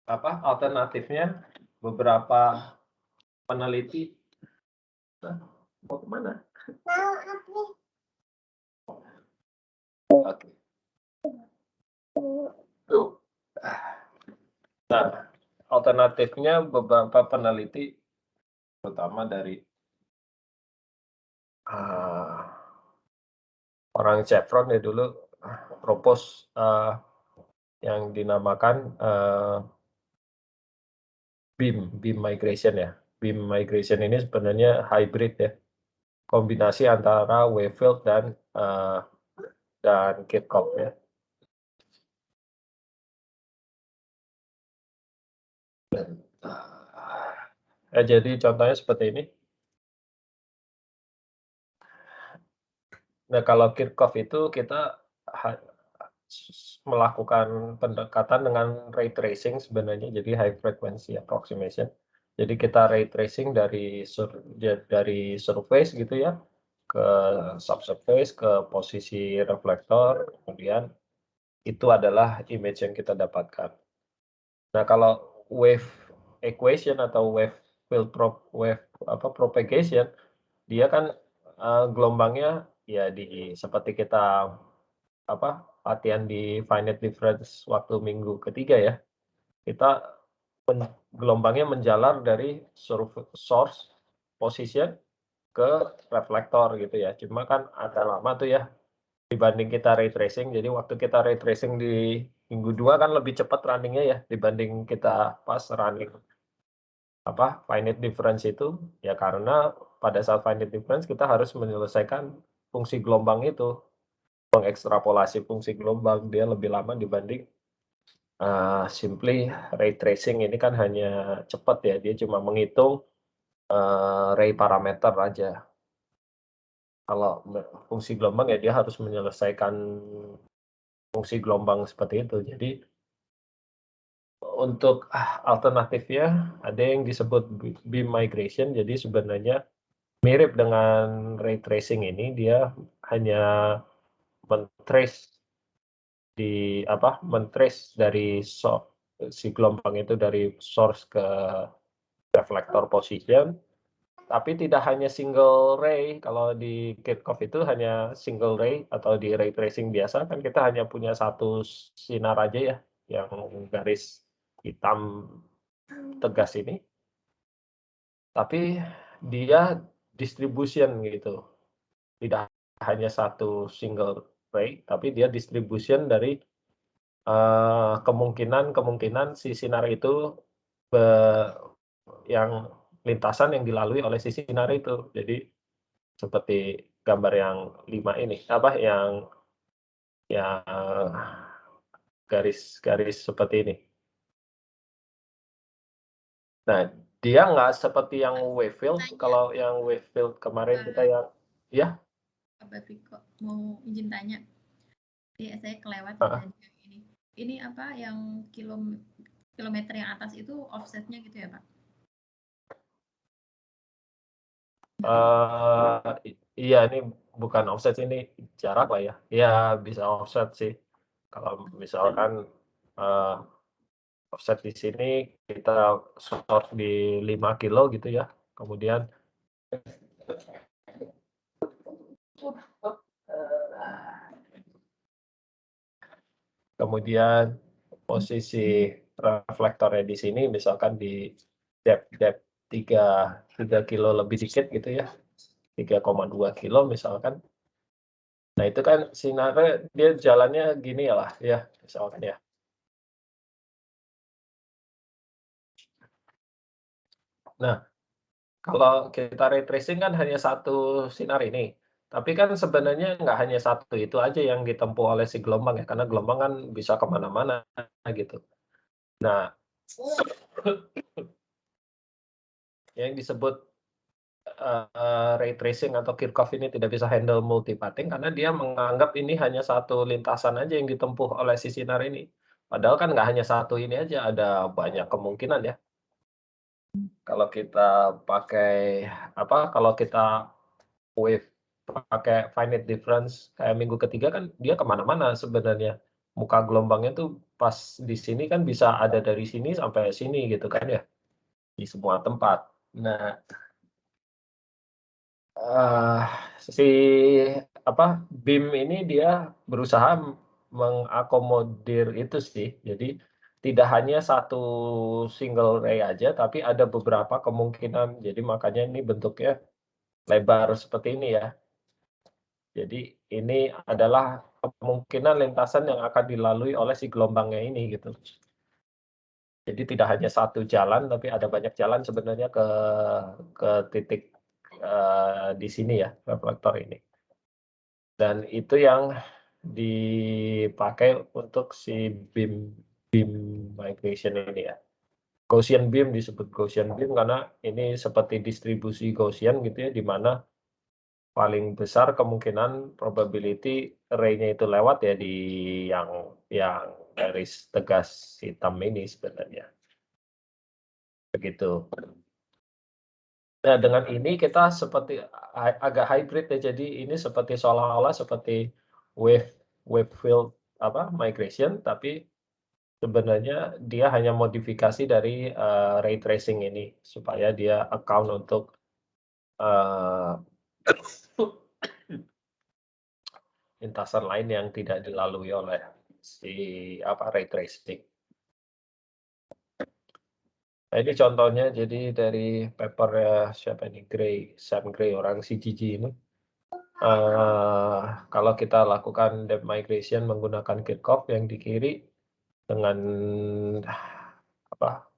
S2: alternatifnya, beberapa peneliti mau kemana? Oke. Nah, alternatifnya beberapa peneliti, terutama dari orang Chevron ya dulu, propose yang dinamakan beam migration ya. Beam migration ini sebenarnya hybrid ya, kombinasi antara wave field dan Kirchhoff ya. Jadi contohnya seperti ini. Nah, kalau Kirchhoff itu kita melakukan pendekatan dengan ray tracing sebenarnya, jadi high frequency approximation. Jadi kita ray tracing dari surface gitu ya, ke subsurface, ke posisi reflektor, kemudian itu adalah image yang kita dapatkan. Nah, kalau wave equation atau wave propagation, dia kan gelombangnya ya seperti kita latihan di finite difference waktu minggu ketiga ya. Kita gelombangnya menjalar dari source position ke reflektor gitu ya. Cuma kan agak lama tuh ya dibanding kita ray tracing. Jadi waktu kita ray tracing di minggu 2 kan lebih cepat runningnya ya dibanding kita pas running finite difference itu ya, karena pada saat finite difference kita harus menyelesaikan fungsi gelombang itu, mengekstrapolasi fungsi gelombang, dia lebih lama dibanding simply ray tracing. Ini kan hanya cepat ya, dia cuma menghitung ray parameter aja. Kalau fungsi gelombang ya dia harus menyelesaikan fungsi gelombang seperti itu. Jadi untuk alternatifnya ada yang disebut beam migration. Jadi sebenarnya mirip dengan ray tracing ini, dia hanya men-trace dari si gelombang itu dari source ke reflektor position, tapi tidak hanya single ray. Kalau di Kirchhoff itu hanya single ray, atau di ray tracing biasa kan kita hanya punya satu sinar aja ya, yang garis hitam tegas ini. Tapi dia distribution gitu. Tidak hanya satu single ray, tapi dia distribution dari kemungkinan si sinar itu yang lintasan yang dilalui oleh si sinar itu. Jadi seperti gambar yang 5 ini, yang garis-garis seperti ini. Nah, dia nggak seperti yang wave field. Kalau yang wave field kemarin kita yang
S3: Pak Viko mau izin tanya. Iya, saya kelewat ini. Ini apa yang kilometer yang atas itu offsetnya gitu ya, Pak?
S2: Iya, ini bukan offset, ini jarak lah ya. Iya, bisa offset sih. Kalau misalkan offset di sini kita source di 5 kilo gitu ya. Kemudian posisi reflektornya di sini misalkan di depth 3 kilo lebih dikit gitu ya, 3,2 kilo misalkan. Nah, itu kan sinarnya dia jalannya gini lah ya, misalkan ya. Nah, kalau kita ray tracing kan hanya satu sinar ini. Tapi kan sebenarnya nggak hanya satu itu aja yang ditempuh oleh si gelombang ya, karena gelombang kan bisa kemana-mana gitu. Nah, yang disebut ray tracing atau Kirchhoff ini tidak bisa handle multipathing karena dia menganggap ini hanya satu lintasan aja yang ditempuh oleh si sinar ini. Padahal kan nggak hanya satu ini aja, ada banyak kemungkinan ya. Kalau kita pakai kalau kita wave pakai finite difference kayak minggu ketiga kan dia kemana-mana sebenarnya. Muka gelombangnya tuh pas di sini kan bisa ada dari sini sampai sini gitu kan ya, di semua tempat. Nah, si beam ini dia berusaha mengakomodir itu sih. Jadi tidak hanya satu single ray aja, tapi ada beberapa kemungkinan. Jadi makanya ini bentuknya lebar seperti ini ya. Jadi ini adalah kemungkinan lintasan yang akan dilalui oleh si gelombangnya ini gitu. Jadi tidak hanya satu jalan, tapi ada banyak jalan sebenarnya ke titik di sini ya, reflektor ini. Dan itu yang dipakai untuk si beam migration ini ya. Gaussian beam disebut Gaussian beam karena ini seperti distribusi Gaussian gitu ya, di mana paling besar kemungkinan probability ray-nya itu lewat ya di yang garis tegas hitam ini sebenarnya. Begitu. Nah, dengan ini kita seperti agak hybrid ya, jadi ini seperti seolah-olah seperti wave field migration, tapi sebenarnya dia hanya modifikasi dari ray tracing ini supaya dia account untuk lintasan lain yang tidak dilalui oleh si ray tracing. Nah, ini contohnya jadi dari paper siapa ini Sam Gray orang CGG ini. Kalau kita lakukan depth migration menggunakan Kirchhoff yang di kiri dengan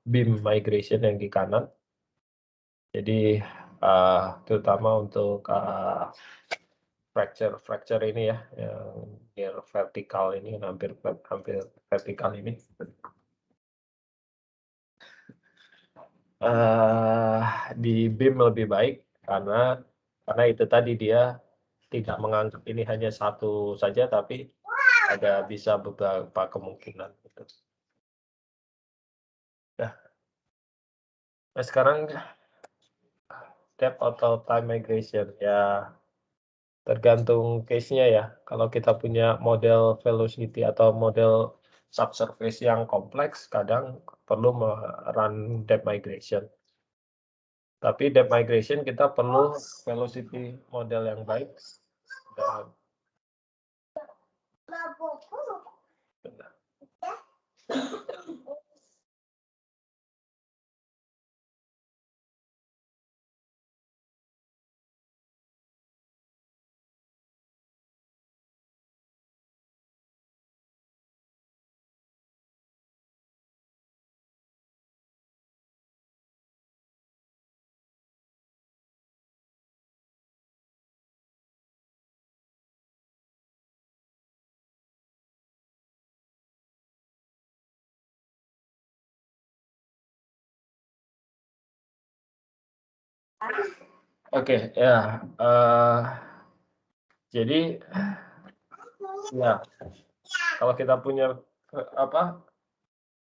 S2: beam migration yang di kanan. Jadi terutama untuk fracture ini ya, yang near vertikal ini, hampir vertikal ini. Di beam lebih baik karena itu tadi dia tidak menganggap ini hanya satu saja, tapi ada bisa beberapa kemungkinan. Nah, sekarang depth atau time migration ya tergantung case-nya ya. Kalau kita punya model velocity atau model subsurface yang kompleks, kadang perlu run depth migration. Tapi depth migration kita perlu velocity model yang baik dan Oke, ya. Jadi ya kalau kita punya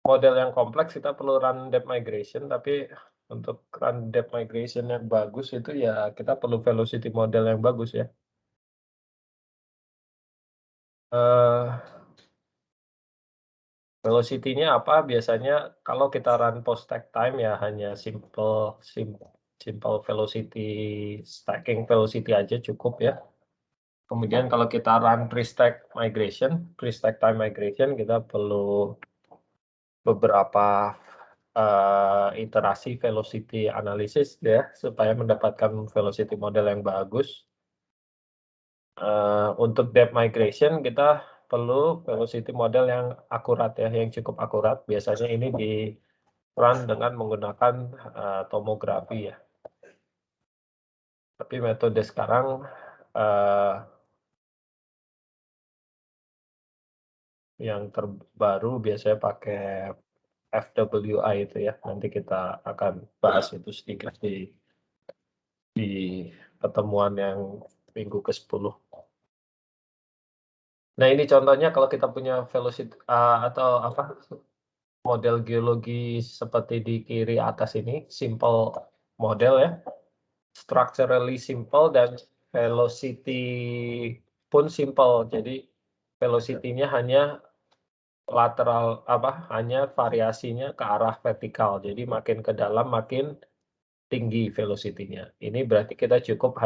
S2: model yang kompleks, kita perlu run depth migration, tapi untuk run depth migration yang bagus itu ya kita perlu velocity model yang bagus ya. Velocity-nya apa? Biasanya kalau kita run post-stack time ya hanya simple velocity, stacking velocity aja cukup ya. Kemudian kalau kita run pre-stack time migration, kita perlu beberapa iterasi velocity analysis ya supaya mendapatkan velocity model yang bagus. Untuk depth migration kita perlu velocity model yang akurat ya, yang cukup akurat. Biasanya ini di run dengan menggunakan tomografi ya. Tapi metode sekarang yang terbaru biasanya pakai FWI itu ya. Nanti kita akan bahas itu sedikit di pertemuan yang minggu ke-10. Nah, ini contohnya kalau kita punya velocity atau model geologi seperti di kiri atas ini, simple model ya, structurally simple dan velocity pun simple. Jadi velocity-nya hanya lateral hanya variasinya ke arah vertikal. Jadi makin ke dalam makin tinggi velocity-nya. Ini berarti kita cukup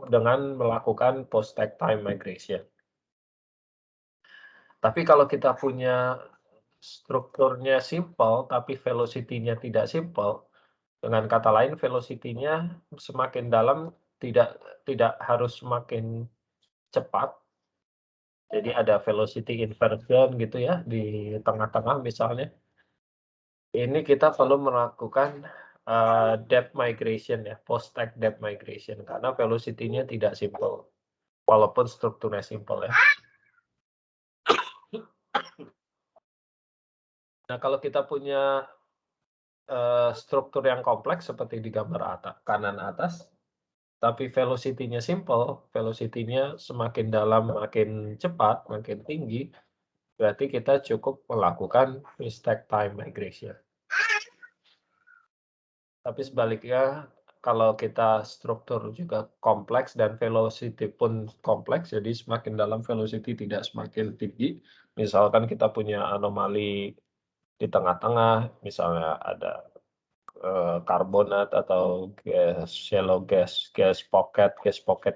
S2: dengan melakukan post-stack time migration. Tapi kalau kita punya strukturnya simple, tapi velocity-nya tidak simple, dengan kata lain velocity-nya semakin dalam tidak harus semakin cepat. Jadi ada velocity inversion gitu ya di tengah-tengah misalnya. Ini kita perlu melakukan depth migration ya, post-stack depth migration karena velocity-nya tidak simple, walaupun strukturnya simple ya. Nah, kalau kita punya struktur yang kompleks seperti di gambar kanan atas, tapi velocity-nya simple, velocity-nya semakin dalam makin cepat, makin tinggi, berarti kita cukup melakukan pre-stack time migration. Tapi sebaliknya, kalau kita struktur juga kompleks dan velocity pun kompleks, jadi semakin dalam velocity tidak semakin tinggi. Misalkan kita punya anomali di tengah-tengah, misalnya ada karbonat atau gas, shallow gas pocket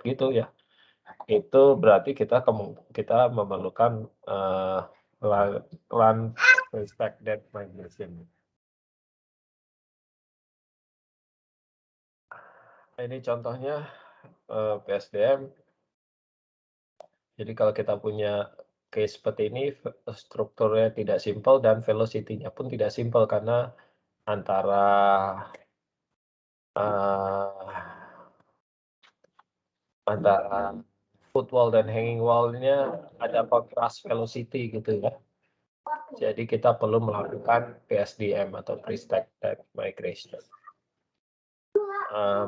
S2: gitu ya. Itu berarti kita memerlukan land pre-stack depth migration. Ini contohnya PSDM. Jadi kalau kita punya case seperti ini, strukturnya tidak simple dan velocity-nya pun tidak simple karena antara footwall dan hanging wall-nya ada contrast velocity gitu ya. Jadi kita perlu melakukan PSDM atau pre-stack depth migration.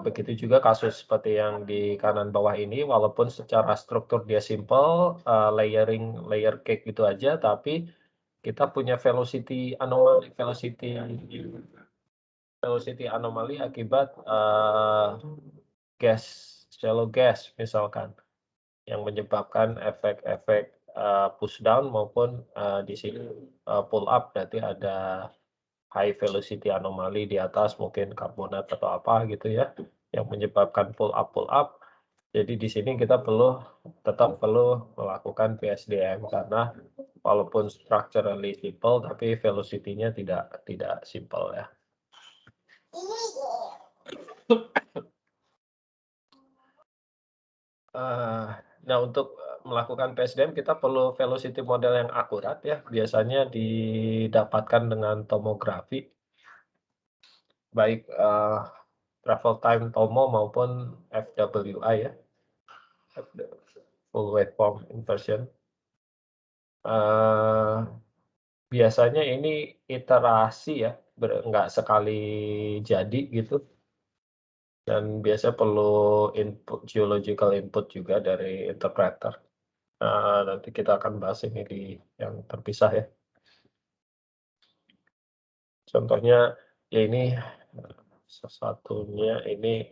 S2: Begitu juga kasus seperti yang di kanan bawah ini, walaupun secara struktur dia simple, layer cake gitu aja, tapi kita punya velocity anomali akibat shallow gas misalkan, yang menyebabkan efek-efek push down maupun di sini pull up, berarti ada high velocity anomali di atas, mungkin karbonat atau apa gitu ya, yang menyebabkan pull up. Jadi di sini kita tetap perlu melakukan PSDM karena walaupun structurally simple tapi velocity-nya tidak simple ya. Nah, untuk melakukan PSDM kita perlu velocity model yang akurat ya. Biasanya didapatkan dengan tomografi, baik travel time tomo maupun FWI ya, full waveform inversion. Biasanya ini iterasi ya, nggak sekali jadi gitu. Dan biasa perlu geological input juga dari interpreter. Nanti kita akan bahas ini di yang terpisah ya. Contohnya ya ini satunya ini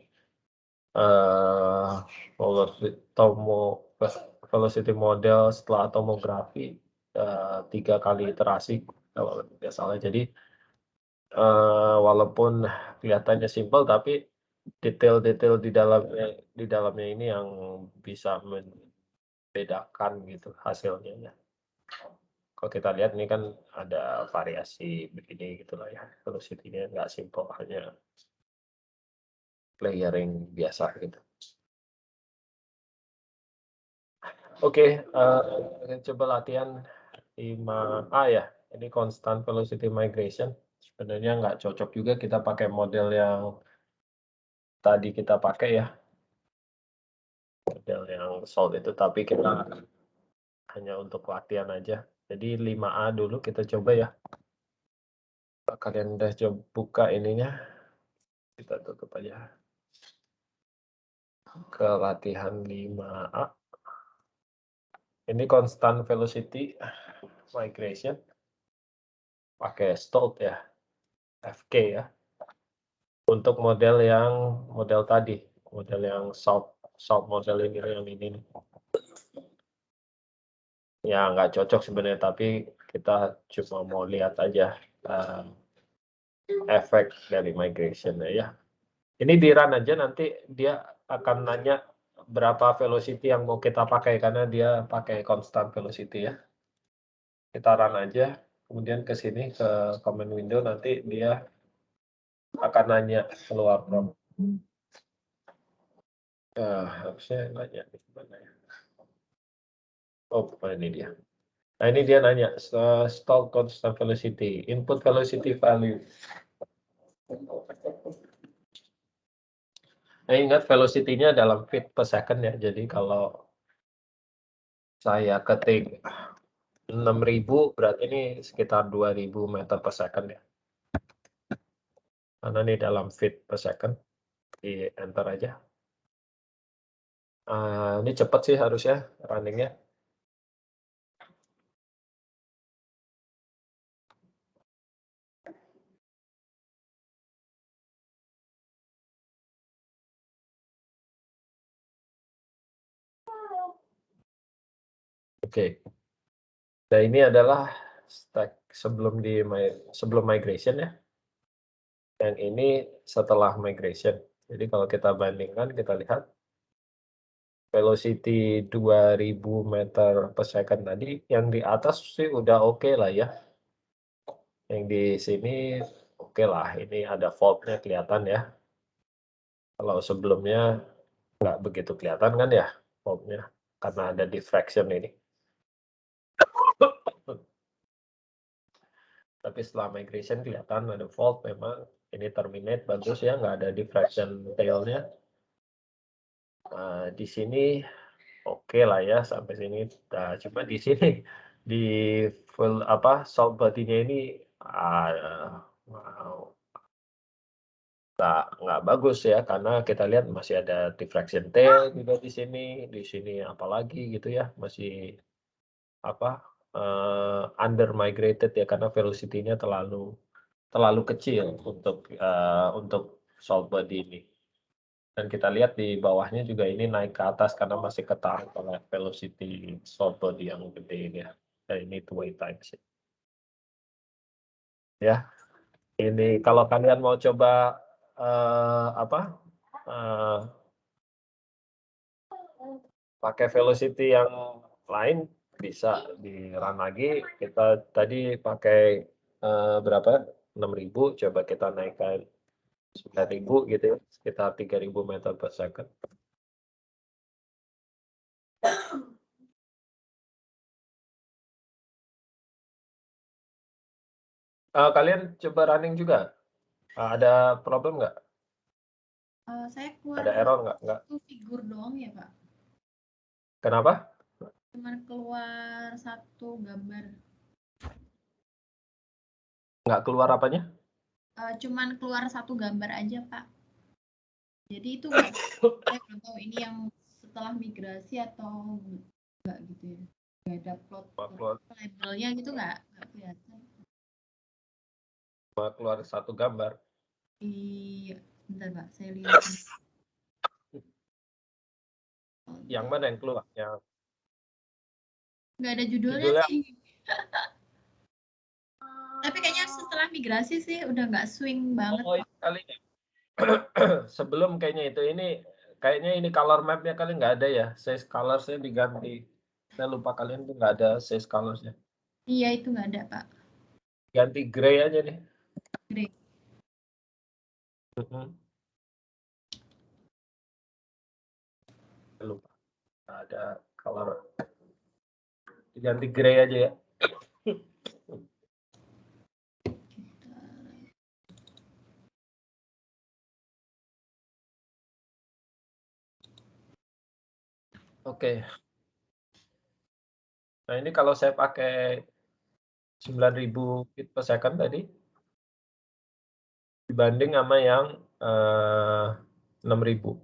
S2: velocity model setelah tomografi 3 kali iterasi kalau tidak salah. Jadi walaupun kelihatannya simpel tapi detail-detail di dalamnya ini yang bisa membedakan gitu hasilnya ya. Kalau kita lihat ini kan ada variasi begini gitulah ya, velocity-nya nggak simple, hanya layering biasa gitu. Oke, coba latihan 5A ya. Ini constant velocity migration. Sebenarnya nggak cocok juga kita pakai model yang tadi kita pakai ya. Model yang solid itu, tapi kita hanya untuk latihan aja. Jadi 5A dulu kita coba ya. Kalian udah coba buka ininya. Kita tutup aja. Ke latihan 5A. Ini constant velocity migration. Pakai Stolt ya. FK ya. Untuk model tadi, model yang salt model ini yang ini. Ya nggak cocok sebenarnya, tapi kita cuma mau lihat aja efek dari migration ya. Ini di run aja, nanti dia akan nanya berapa velocity yang mau kita pakai karena dia pakai constant velocity ya. Kita run aja, kemudian ke sini ke command window, nanti dia akan nanya keluar from. Harusnya nanya di mana ya? Oh, ini dia. Nah, ini dia nanya stall constant velocity, input velocity value. Nah, ingat velocity-nya dalam feet per second ya. Jadi kalau saya ketik 6.000 berarti ini sekitar 2.000 meter per second ya. Karena ini dalam feet per second, di enter aja. Ini cepat sih harusnya runningnya. Oke. Nah ini adalah stack sebelum migration ya. Yang ini setelah migration. Jadi kalau kita bandingkan, kita lihat velocity 2000 meter per second tadi, yang di atas sih udah oke lah ya. Yang di sini oke lah, ini ada fault-nya kelihatan ya. Kalau sebelumnya nggak begitu kelihatan kan ya fault-nya, karena ada diffraction ini. Tapi setelah migration kelihatan ada fault, memang ini terminate bagus ya, nggak ada diffraction tail-nya. Di sini oke lah ya sampai sini. Nah, cuma di sini di full salt body-nya ini nggak bagus ya, karena kita lihat masih ada diffraction tail juga di sini apalagi gitu ya, masih under migrated ya, karena velocity-nya terlalu kecil untuk salt body ini. Dan kita lihat di bawahnya juga ini naik ke atas karena masih ketarik oleh velocity salt body yang gede ini ya. Dan ini two-way times ya. Ini kalau kalian mau coba pakai velocity yang lain, bisa di run lagi. Kita tadi pakai berapa? 6.000, coba kita naikkan 9.000 gitu ya, sekitar 3.000 meter per second. Kalian coba running juga? Ada problem nggak?
S3: Saya keluar
S2: Ada error nggak?
S3: satu figur doang ya Pak.
S2: Kenapa?
S3: Cuman keluar satu gambar.
S2: Nggak keluar apanya?
S3: Cuman keluar satu gambar aja Pak. Jadi itu nggak, saya belum tahu ini yang setelah migrasi atau enggak gitu ya. Nggak ada plot labelnya gitu, nggak kelihatan.
S2: Keluar satu gambar.
S3: Iya, bentar Pak, saya lihat.
S2: Yang mana yang keluar? Yang
S3: nggak ada judulnya sih. Tapi kayaknya setelah migrasi sih udah nggak swing banget.
S2: Oh, kali sebelum kayaknya ini kayaknya ini color map-nya kali nggak ada ya. Size colors-nya diganti. Saya lupa kalian tuh nggak ada size colors-nya.
S3: Iya, itu nggak ada Pak.
S2: Ganti gray aja nih.
S3: Gray.
S2: Lupa. Ada color. Diganti gray aja ya. Oke. Nah ini kalau saya pakai 9.000 feet per second tadi, dibanding sama yang 6.000.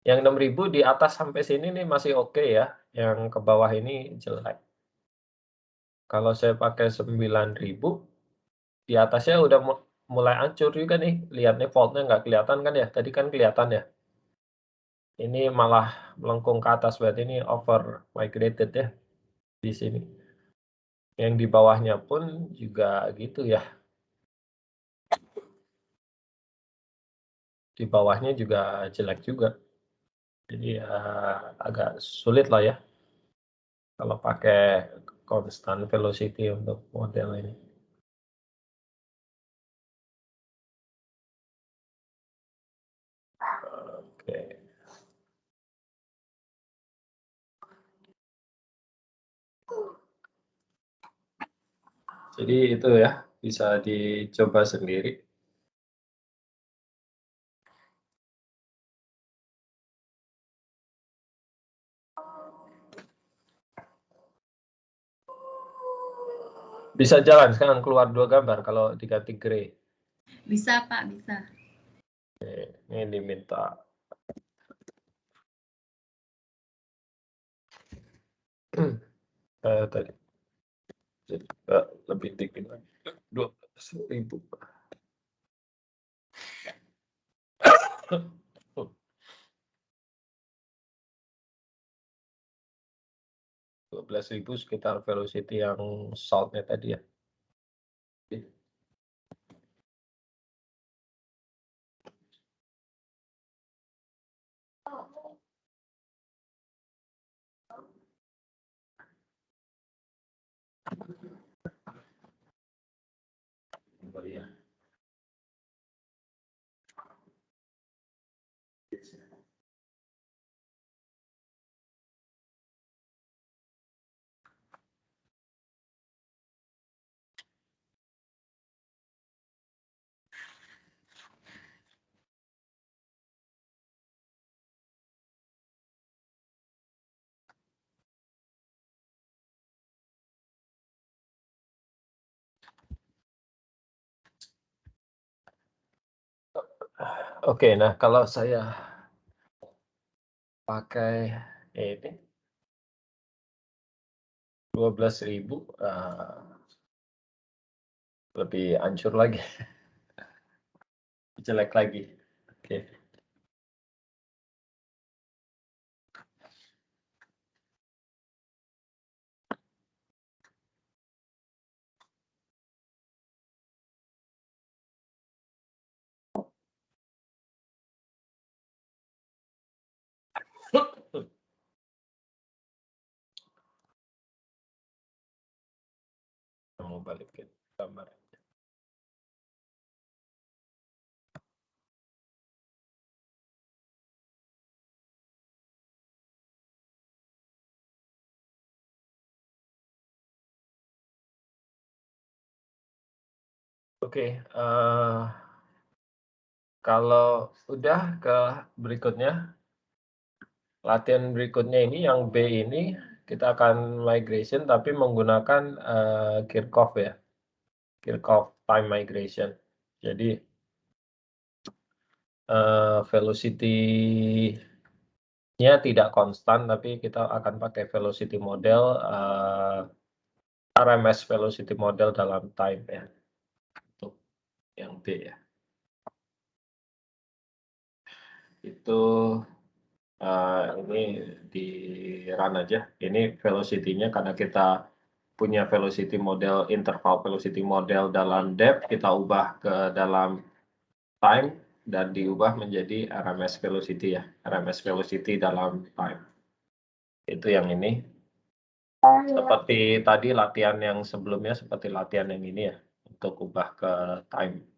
S2: Yang 6.000 di atas sampai sini nih masih oke ya, yang ke bawah ini jelek. Kalau saya pakai 9.000, di atasnya udah mulai hancur juga nih. Lihat nih fault-nya nggak kelihatan kan ya, tadi kan kelihatan ya. Ini malah melengkung ke atas, berarti ini over migrated ya di sini. Yang di bawahnya pun juga gitu ya. Di bawahnya juga jelek juga. Jadi agak sulit lah ya kalau pakai constant velocity untuk model ini. Oke. Jadi itu ya, bisa dicoba sendiri. Bisa jalan sekarang keluar 2 gambar kalau diganti gray.
S3: Bisa Pak, bisa.
S2: Ini diminta. Tadi lebih dikit lagi. 12.000. $12.000 sekitar velocity yang saltnya tadi ya. Oh, iya. Oke, nah kalau saya pakai ini 12.000 lebih hancur lagi, jelek lagi. Oke. Mau balikin gambar. Oke, kalau udah ke berikutnya, latihan berikutnya ini yang B ini kita akan migration tapi menggunakan Kirchhoff ya, Kirchhoff time migration. Jadi velocity-nya tidak konstan, tapi kita akan pakai velocity model, RMS velocity model dalam time ya, untuk yang B ya. Itu ini di run aja. Ini velocity-nya karena kita punya velocity model, interval velocity model dalam depth, kita ubah ke dalam time dan diubah menjadi RMS velocity ya, RMS velocity dalam time. Itu yang ini. Seperti tadi latihan yang sebelumnya, seperti latihan yang ini ya, untuk ubah ke time.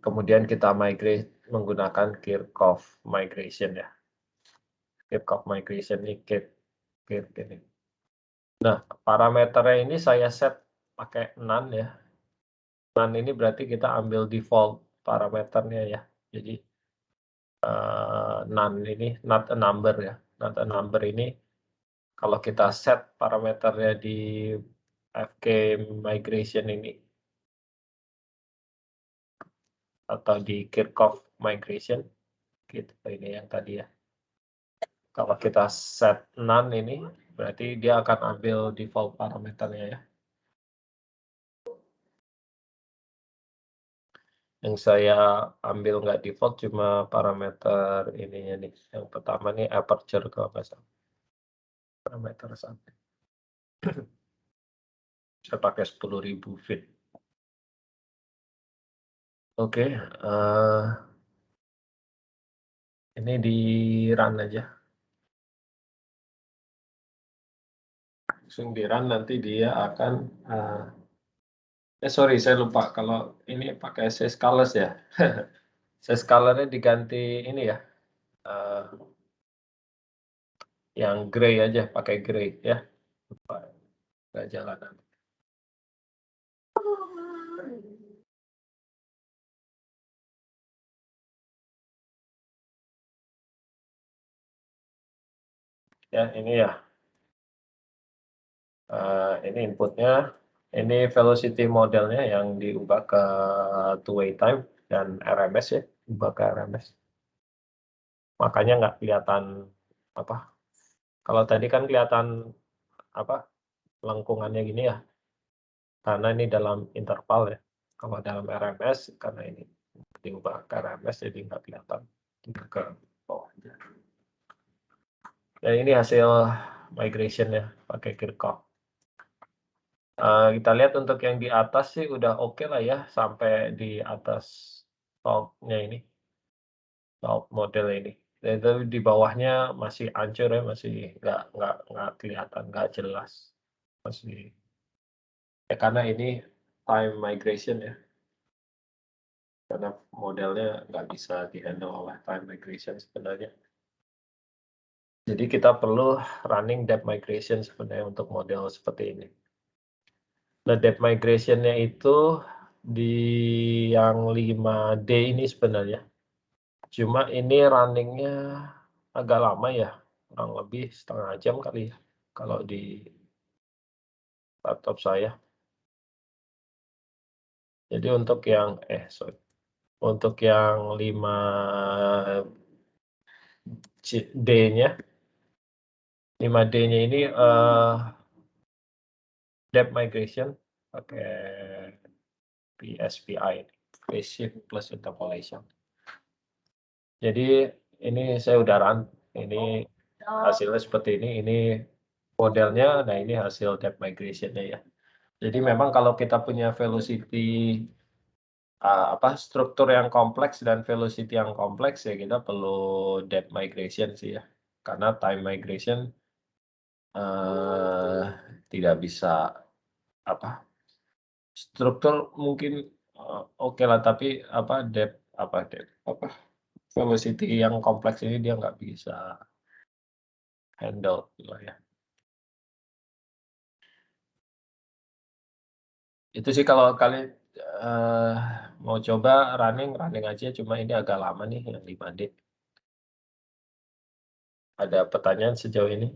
S2: Kemudian kita migrate menggunakan Kirchhoff migration ya. Kirchhoff migration ini ini. Nah, parameternya ini saya set pakai none ya. None ini berarti kita ambil default parameternya ya. Jadi none ini not a number ya. Not a number ini kalau kita set parameternya di FK migration ini atau di Kirchhoff migration gitu, ini yang tadi ya. Kalau kita set none ini berarti dia akan ambil default parameternya ya. Yang saya ambil nggak default cuma parameter ininya nih. Yang pertama nih aperture kalau nggak salah. Parameter 1. Saya pakai 10.000 feet. Oke, ini di run aja. Langsung di run, nanti dia akan sorry saya lupa kalau ini pakai Sescalers ya. Sescalernya diganti ini ya. Yang gray aja, pakai gray ya. Lupa, nggak jalan. Ya, ini ya. Ini inputnya, ini velocity modelnya yang diubah ke two-way time dan RMS ya, ubah ke RMS. Makanya nggak kelihatan apa. Kalau tadi kan kelihatan apa lengkungannya gini ya, karena ini dalam interval ya. Kalau dalam RMS karena ini diubah ke RMS jadi nggak kelihatan ke bawahnya. Dan ini hasil migration ya pakai Kirchhoff. Kita lihat untuk yang di atas sih udah oke lah ya sampai di atas top-nya ini, top model ini. Dan itu di bawahnya masih hancur ya, masih nggak kelihatan, nggak jelas, masih ya karena ini time migration ya, karena modelnya nggak bisa dihandle oleh time migration sebenarnya. Jadi kita perlu running depth migration sebenarnya untuk model seperti ini. Nah, depth migration-nya itu di yang 5D ini sebenarnya. Cuma ini running-nya agak lama ya, kurang lebih setengah jam kali ya, kalau di laptop saya. Jadi untuk yang, untuk yang 5D-nya, 5D-nya ini depth migration pakai PSPI, phase shift plus interpolation. Jadi ini saya udah run, ini hasilnya seperti ini modelnya, nah ini hasil depth migration-nya ya. Jadi memang kalau kita punya velocity struktur yang kompleks dan velocity yang kompleks ya kita perlu depth migration sih ya. Karena time migration tidak bisa struktur mungkin oke lah, tapi depth velocity yang kompleks ini dia nggak bisa handle lah ya. Itu sih kalau kalian mau coba running aja, cuma ini agak lama nih yang 5D. Ada pertanyaan sejauh ini?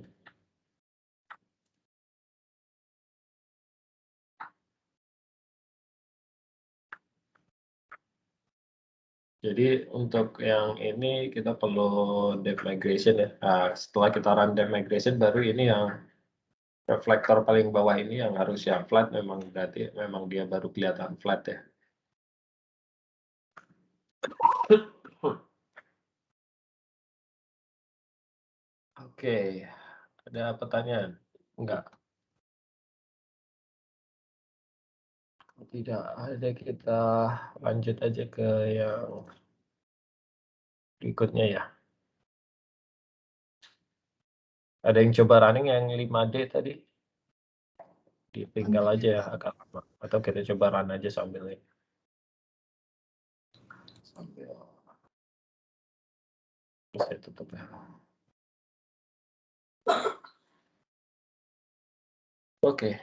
S2: Jadi untuk yang ini kita perlu depth migration ya. Nah, setelah kita run depth migration baru ini yang reflektor paling bawah ini yang harusnya flat, memang berarti memang dia baru kelihatan flat ya. Oke, ada pertanyaan? Enggak. Tidak ada, kita lanjut aja ke yang berikutnya ya. Ada yang coba running yang 5D tadi? Ditinggal aja ya agak lama. Atau kita coba run aja sambil ini. Sambil saya tutup ya. Oke.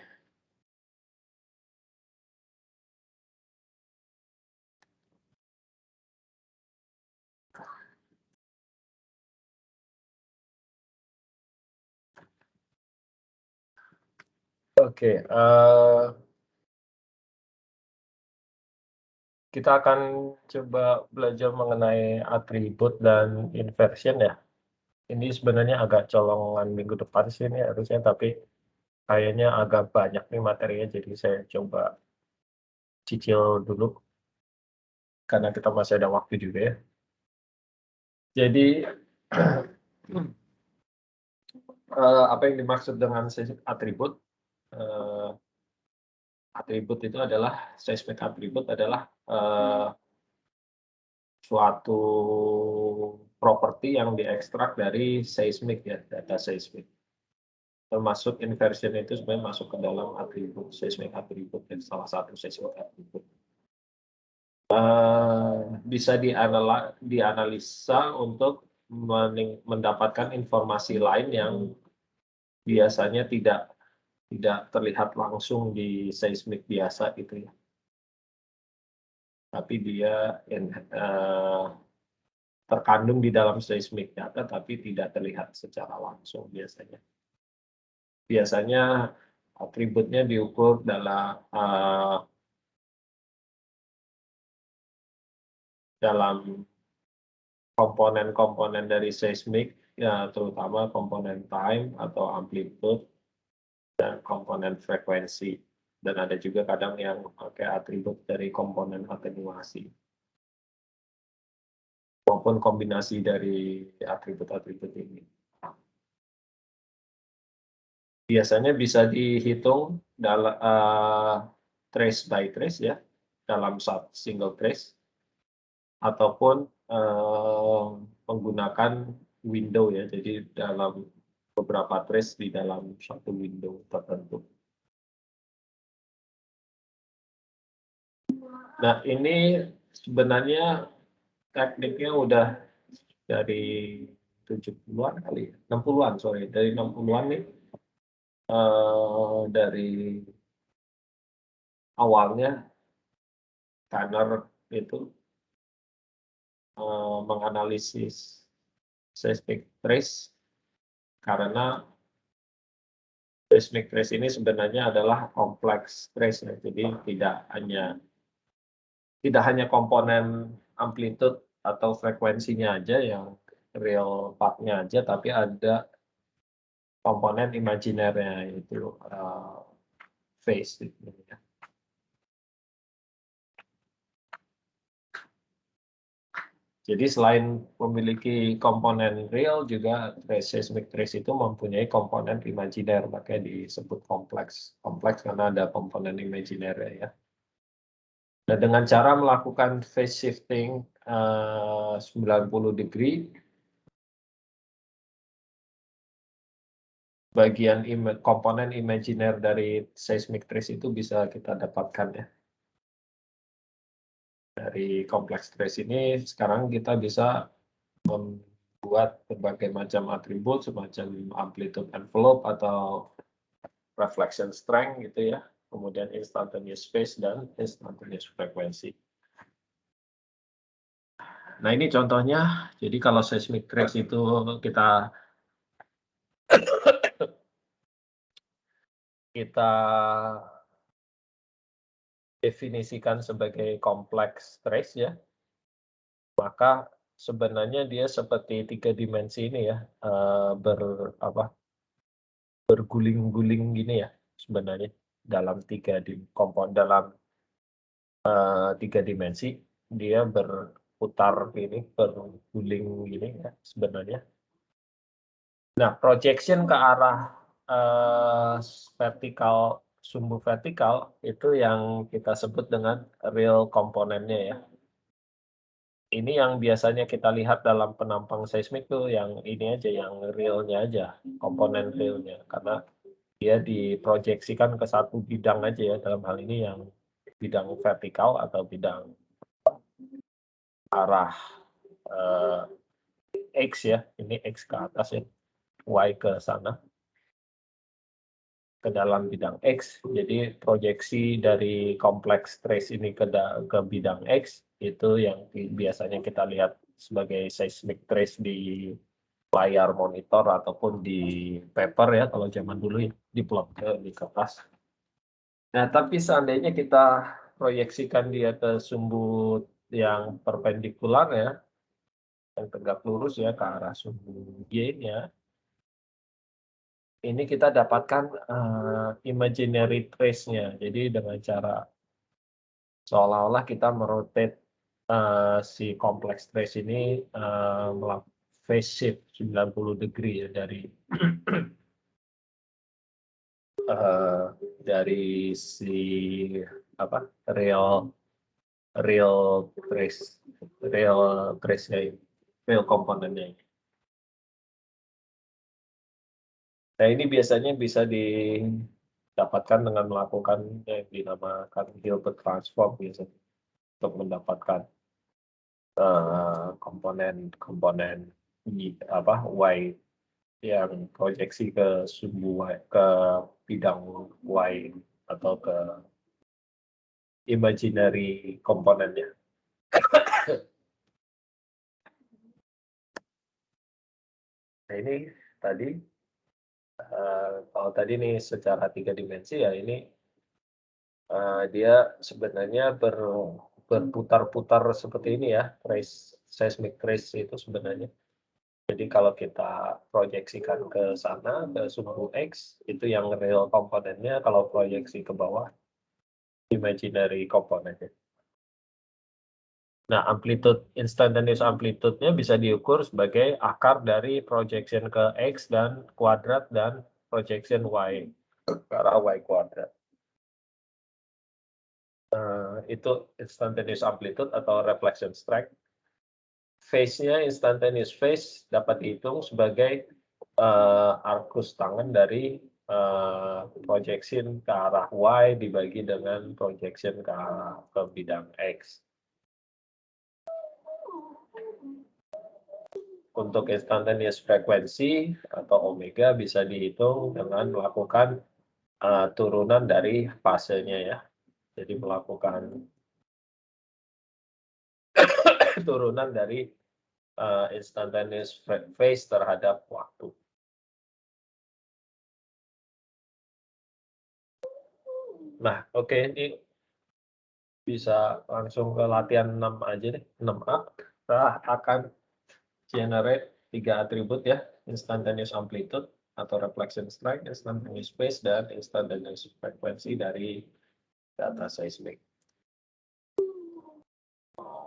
S2: Oke, kita akan coba belajar mengenai atribut dan inversion ya. Ini sebenarnya agak colongan minggu depan sih ini harusnya, tapi kayaknya agak banyak nih materinya, jadi saya coba cicil dulu karena kita masih ada waktu juga ya. Jadi apa yang dimaksud dengan atribut? Atribut itu adalah, seismic atribut adalah suatu properti yang diekstrak dari seismik ya, data seismik. Termasuk inversion itu sebenarnya masuk ke dalam atribut, seismic atribut, dan salah satu seismic atribut. Bisa dianalisa untuk mendapatkan informasi lain yang biasanya tidak terlihat langsung di seismik biasa gitu ya. Tapi dia terkandung di dalam seismik data tapi tidak terlihat secara langsung biasanya. Biasanya atributnya diukur dalam komponen-komponen dari seismik, ya terutama komponen time atau amplitude dan komponen frekuensi. Dan ada juga kadang yang pakai atribut dari komponen atenuasi maupun kombinasi dari atribut-atribut ini. Biasanya bisa dihitung dalam trace by trace ya, dalam single trace, ataupun menggunakan window ya, jadi dalam beberapa trace di dalam satu window tertentu. Nah, ini sebenarnya tekniknya udah dari 70-an kali ya, 60-an sorry, dari 60-an nih, dari awalnya Tanner itu menganalisis seismic trace karena seismic trace ini sebenarnya adalah kompleks trace ya, jadi tidak hanya komponen amplitude atau frekuensinya aja yang real part-nya aja, tapi ada komponen imajinernya yaitu phase. Jadi selain memiliki komponen real, juga seismic trace itu mempunyai komponen imajiner, makanya disebut kompleks. Kompleks karena ada komponen imajiner ya. Nah, dengan cara melakukan phase shifting 90 degree, bagian komponen imajiner dari seismic trace itu bisa kita dapatkan ya. Dari kompleks trace ini sekarang kita bisa membuat berbagai macam atribut semacam amplitude envelope atau reflection strength gitu ya, kemudian instantaneous phase dan instantaneous frequency. Nah, ini contohnya. Jadi kalau seismic trace itu kita definisikan sebagai kompleks trace ya, maka sebenarnya dia seperti 3 dimensi ini ya, berguling-guling gini ya sebenarnya dalam 3 dimensi, dia berputar ini, berguling gini ya sebenarnya. Nah, projection ke arah vertikal, sumbu vertikal itu yang kita sebut dengan real komponennya ya. Ini yang biasanya kita lihat dalam penampang seismik tuh yang ini aja, yang realnya aja, komponen realnya, karena dia diproyeksikan ke satu bidang aja ya, dalam hal ini yang bidang vertikal atau bidang arah X ya, ini X ke atas ya, Y ke sana, ke dalam bidang X. Jadi proyeksi dari kompleks trace ini ke bidang X itu yang biasanya kita lihat sebagai seismic trace di layar monitor ataupun di paper ya kalau zaman dulu ya, diplot di kertas. Nah, tapi seandainya kita proyeksikan dia ke sumbu yang perpendikular ya, yang tegak lurus ya ke arah sumbu Y-nya, ini kita dapatkan imaginary trace-nya. Jadi dengan cara seolah-olah kita merotate si kompleks trace ini melakukan phase shift 90 degree ya dari si real trace-nya ini, real komponennya ini. Nah, ini biasanya bisa didapatkan dengan melakukan yang dinamakan Hilbert transform biasanya untuk mendapatkan komponen Y yang proyeksi ke sumbu Y, ke bidang Y atau ke imaginary komponennya. Nah, ini tadi Kalau tadi nih secara 3 dimensi ya ini dia sebenarnya berputar-putar seperti ini ya, seismic trace itu sebenarnya. Jadi kalau kita proyeksikan ke sana, ke sumbu X, itu yang real komponennya, kalau proyeksi ke bawah, imaginary komponennya. Nah, instantaneous amplitude-nya bisa diukur sebagai akar dari projection ke X dan kuadrat dan projection Y ke arah Y kuadrat. Itu instantaneous amplitude atau reflection strength. Phase-nya, instantaneous phase dapat dihitung sebagai arcus tangen dari projection ke arah Y dibagi dengan projection ke bidang X. Untuk instantaneous frekuensi atau omega bisa dihitung dengan melakukan turunan dari fasenya ya. Jadi melakukan turunan dari instantaneous phase terhadap waktu. Nah, oke, ini bisa langsung ke latihan 6 aja deh, 6A. Kita akan generate 3 atribut ya, instantaneous amplitude atau reflection strength, instantaneous phase, dan instantaneous frekuensi dari data seismik.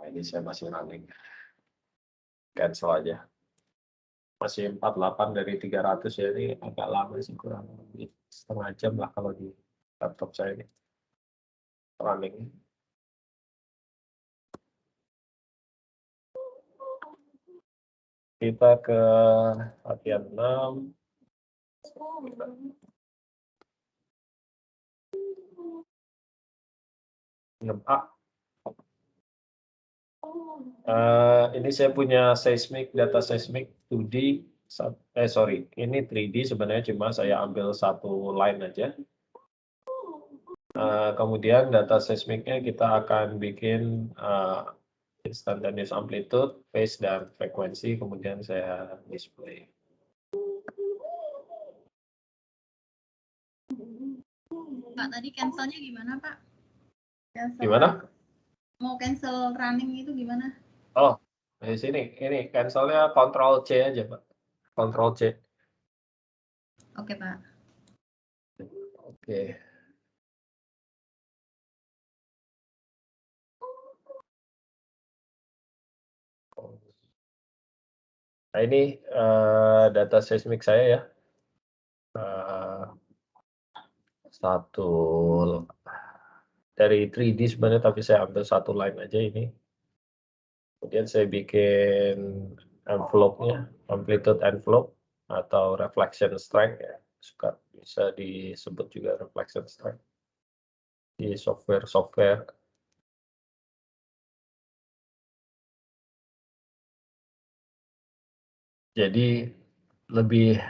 S2: Ini saya masih running. Cancel aja. Masih 48 dari 300 ya, ini agak lama sih, kurang lebih setengah jam lah kalau di laptop saya ini. Running. Kita ke latihan 6. Ini saya punya data seismik 2D, ini 3D sebenarnya, cuma saya ambil satu line aja. Kemudian data seismiknya kita akan bikin instantaneous amplitude, phase, dan frekuensi, kemudian saya display.
S3: Pak, tadi cancelnya gimana, Pak? Cancel
S2: Gimana?
S3: Mau cancel running itu gimana?
S2: Oh, di sini. Ini cancelnya Ctrl C aja, Pak. Ctrl C.
S3: Oke, Pak.
S2: Oke. Nah, ini data seismik saya ya. Satu dari 3D sebenarnya, tapi saya ambil satu line aja ini. Kemudian saya bikin envelope-nya, amplitude envelope atau reflection strength ya. Bisa disebut juga reflection strength di software. Jadi lebih,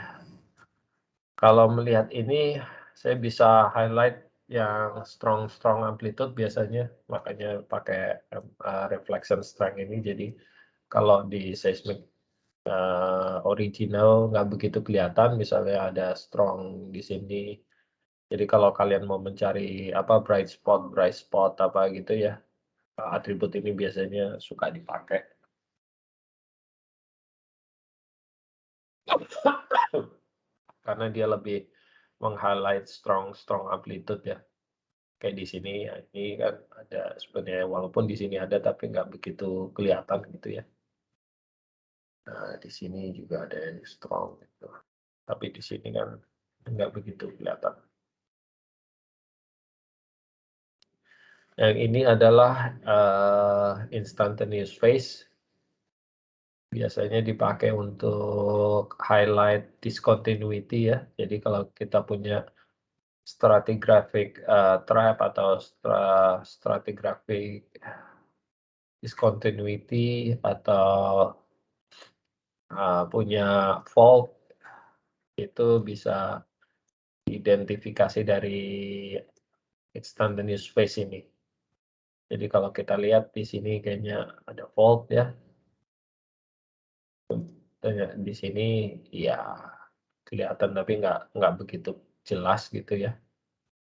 S2: kalau melihat ini saya bisa highlight yang strong amplitude biasanya, makanya pakai reflection strength ini. Jadi kalau di seismic original nggak begitu kelihatan, misalnya ada strong di sini. Jadi kalau kalian mau mencari apa bright spot apa gitu ya, atribut ini biasanya suka dipakai. Karena dia lebih meng-highlight strong amplitude ya. Kayak di sini ya, ini kan ada sebenarnya, walaupun di sini ada tapi nggak begitu kelihatan gitu ya. Nah, di sini juga ada yang strong gitu. Tapi di sini kan nggak begitu kelihatan. Yang ini adalah instantaneous phase. Biasanya dipakai untuk highlight discontinuity ya. Jadi kalau kita punya stratigraphic trap atau stratigraphic discontinuity atau punya fault, itu bisa diidentifikasi dari instantaneous phase ini. Jadi kalau kita lihat di sini kayaknya ada fault ya. Di sini ya kelihatan tapi nggak begitu jelas gitu ya.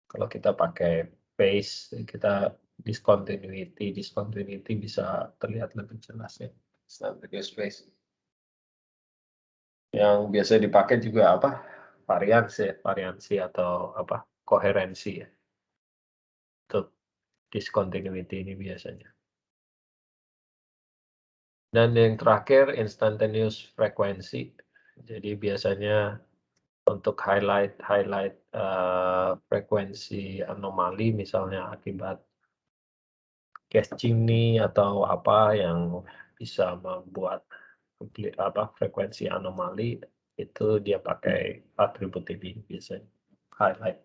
S2: Kalau kita pakai phase, kita discontinuity bisa terlihat lebih jelas ya. Instantaneous phase. Yang biasa dipakai juga apa? Variansi atau apa? Koherensi ya. Untuk discontinuity ini biasanya. Dan yang terakhir instantaneous frekuensi. Jadi biasanya untuk highlight frekuensi anomali misalnya akibat gas chimney atau apa yang bisa membuat frekuensi anomali, itu dia pakai atribut ini biasanya highlight.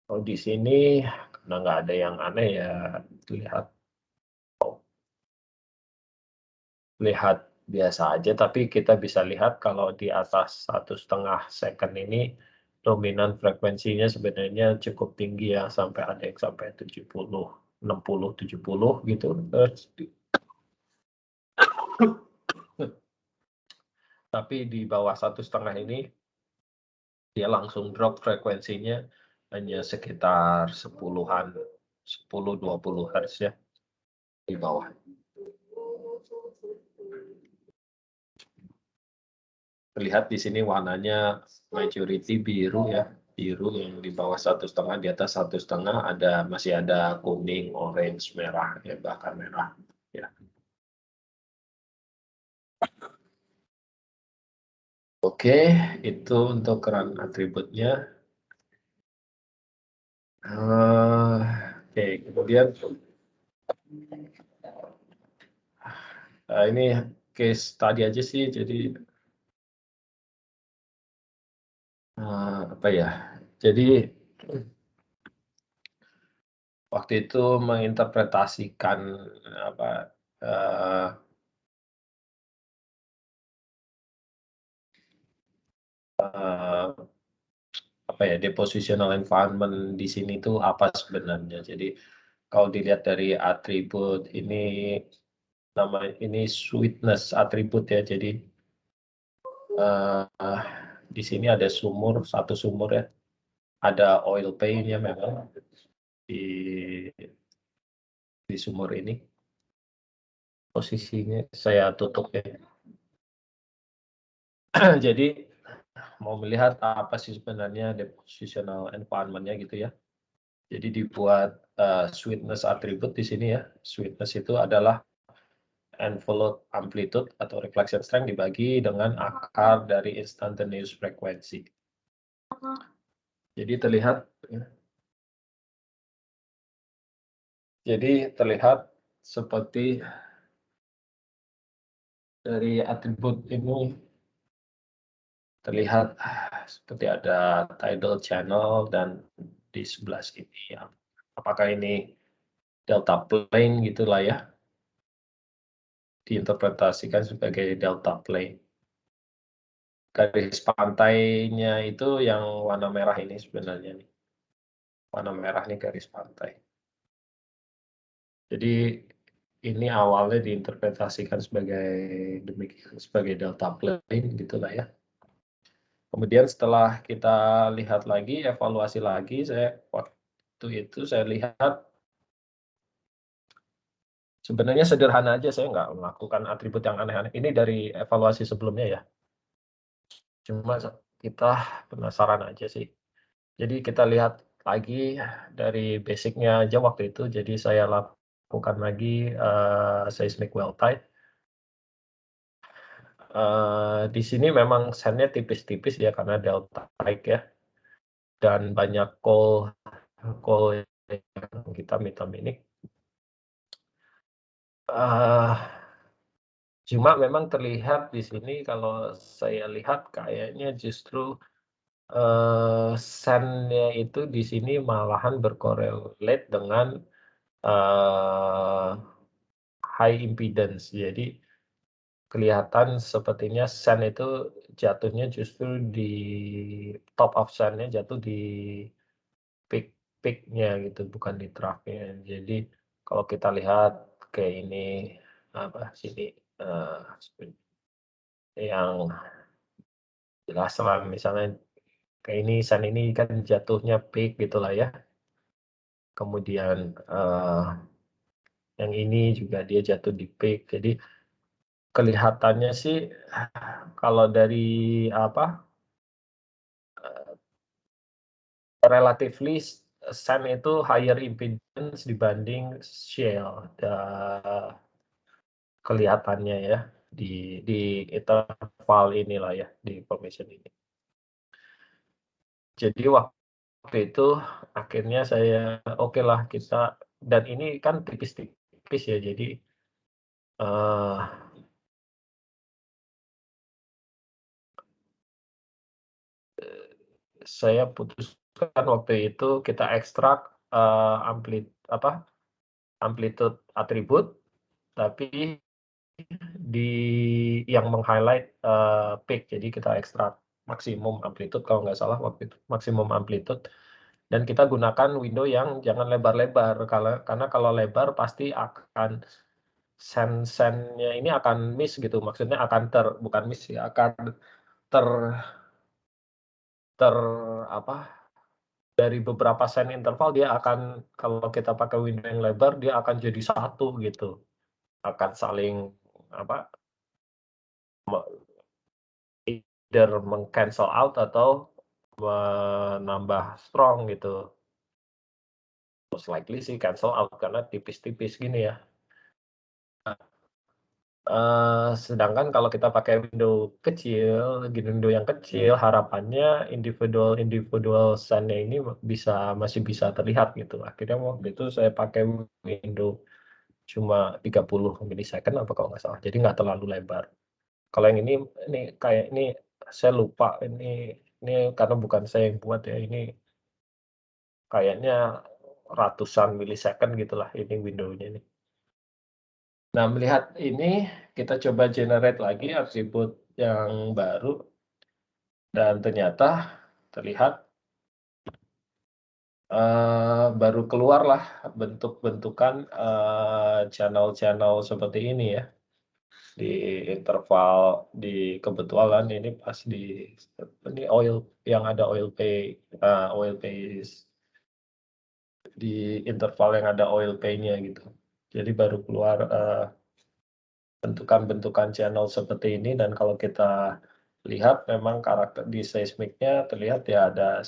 S2: Kalau di sini karena nggak ada yang aneh ya, lihat biasa aja, tapi kita bisa lihat kalau di atas 1,5 second ini dominan frekuensinya sebenarnya cukup tinggi ya, sampai ada yang sampai 70, 60, 70 gitu. Tapi di bawah 1,5 ini dia langsung drop frekuensinya hanya sekitar 10-an, 10-20 Hz ya di bawah. Terlihat di sini warnanya majority biru ya, biru yang di bawah 1,5, di atas 1,5 masih ada kuning, orange, merah ya, bahkan merah ya. Oke, itu untuk run atributnya. Oke, kemudian ini case tadi aja sih, jadi apa ya? Jadi waktu itu menginterpretasikan depositional environment di sini itu apa sebenarnya. Jadi kalau dilihat dari atribut ini, ini sweetness atribut ya. Jadi di sini ada satu sumur ya, ada oil paint ya memang di sumur ini. Posisinya saya tutup ya. Jadi mau melihat apa sih sebenarnya depositional environment-nya gitu ya. Jadi dibuat sweetness atribut di sini ya. Sweetness itu adalah envelope amplitude atau reflection strength dibagi dengan akar dari instantaneous frequency. Jadi terlihat seperti dari atribut ini terlihat seperti ada tidal channel dan di sebelah sini ya. Apakah ini delta plane gitulah ya, diinterpretasikan sebagai delta plane. Garis pantainya itu yang warna merah ini sebenarnya nih. Warna merah nih garis pantai. Jadi ini awalnya diinterpretasikan sebagai delta plane gitulah ya. Kemudian setelah kita lihat lagi, evaluasi lagi, waktu itu saya lihat sebenarnya sederhana aja, saya nggak melakukan atribut yang aneh-aneh. Ini dari evaluasi sebelumnya ya. Cuma kita penasaran aja sih. Jadi kita lihat lagi dari basicnya aja waktu itu. Jadi saya lakukan lagi seismic well tide. Di sini memang sandnya tipis-tipis ya karena delta high ya. Dan banyak coal yang hitam-hitam ini. Cuma memang terlihat di sini kalau saya lihat kayaknya justru sand-nya itu di sini malahan berkorelate dengan high impedance. Jadi kelihatan sepertinya sand itu jatuhnya justru di top of sand-nya, jatuh di peak-nya gitu, bukan di trough-nya. Jadi kalau kita lihat kayak ini sini yang jelas lah, misalnya kayak ini sun ini kan jatuhnya peak gitulah ya. Kemudian yang ini juga dia jatuh di peak. Jadi kelihatannya sih kalau dari apa relatively sun itu higher impedance dibanding shale. Kelihatannya ya di interval inilah ya, di formation ini. Jadi waktu itu akhirnya saya oke lah kita, dan ini kan tipis-tipis ya, jadi saya putuskan waktu itu kita ekstrak amplitude atribut, tapi di yang meng-highlight peak. Jadi kita ekstrak maksimum amplitude kalau nggak salah waktu itu, maksimum amplitude. Dan kita gunakan window yang jangan lebar-lebar, karena kalau lebar pasti akan sen-sennya ini akan miss gitu. Maksudnya akan bukan miss ya, akan dari beberapa sen interval dia akan, kalau kita pakai window yang lebar dia akan jadi satu gitu, akan saling either meng-cancel out atau menambah strong gitu. Most likely sih cancel out karena tipis-tipis gini ya. Sedangkan kalau kita pakai window yang kecil, harapannya individual sun-nya ini masih bisa terlihat gitu. Akhirnya waktu itu saya pakai window cuma 30 milisecond apa kalau nggak salah. Jadi nggak terlalu lebar. Kalau yang ini kayak ini saya lupa, ini karena bukan saya yang buat ya, ini kayaknya ratusan milisecond gitulah ini window-nya ini. Nah, melihat ini, kita coba generate lagi atribut yang baru, dan ternyata terlihat baru keluarlah bentuk-bentukan channel-channel seperti ini ya, di interval, kebetulan ini pas ini yang ada oil paste di interval yang ada oil pay-nya gitu. Jadi baru keluar bentukan-bentukan channel seperti ini, dan kalau kita lihat memang karakter di seismiknya terlihat ya ada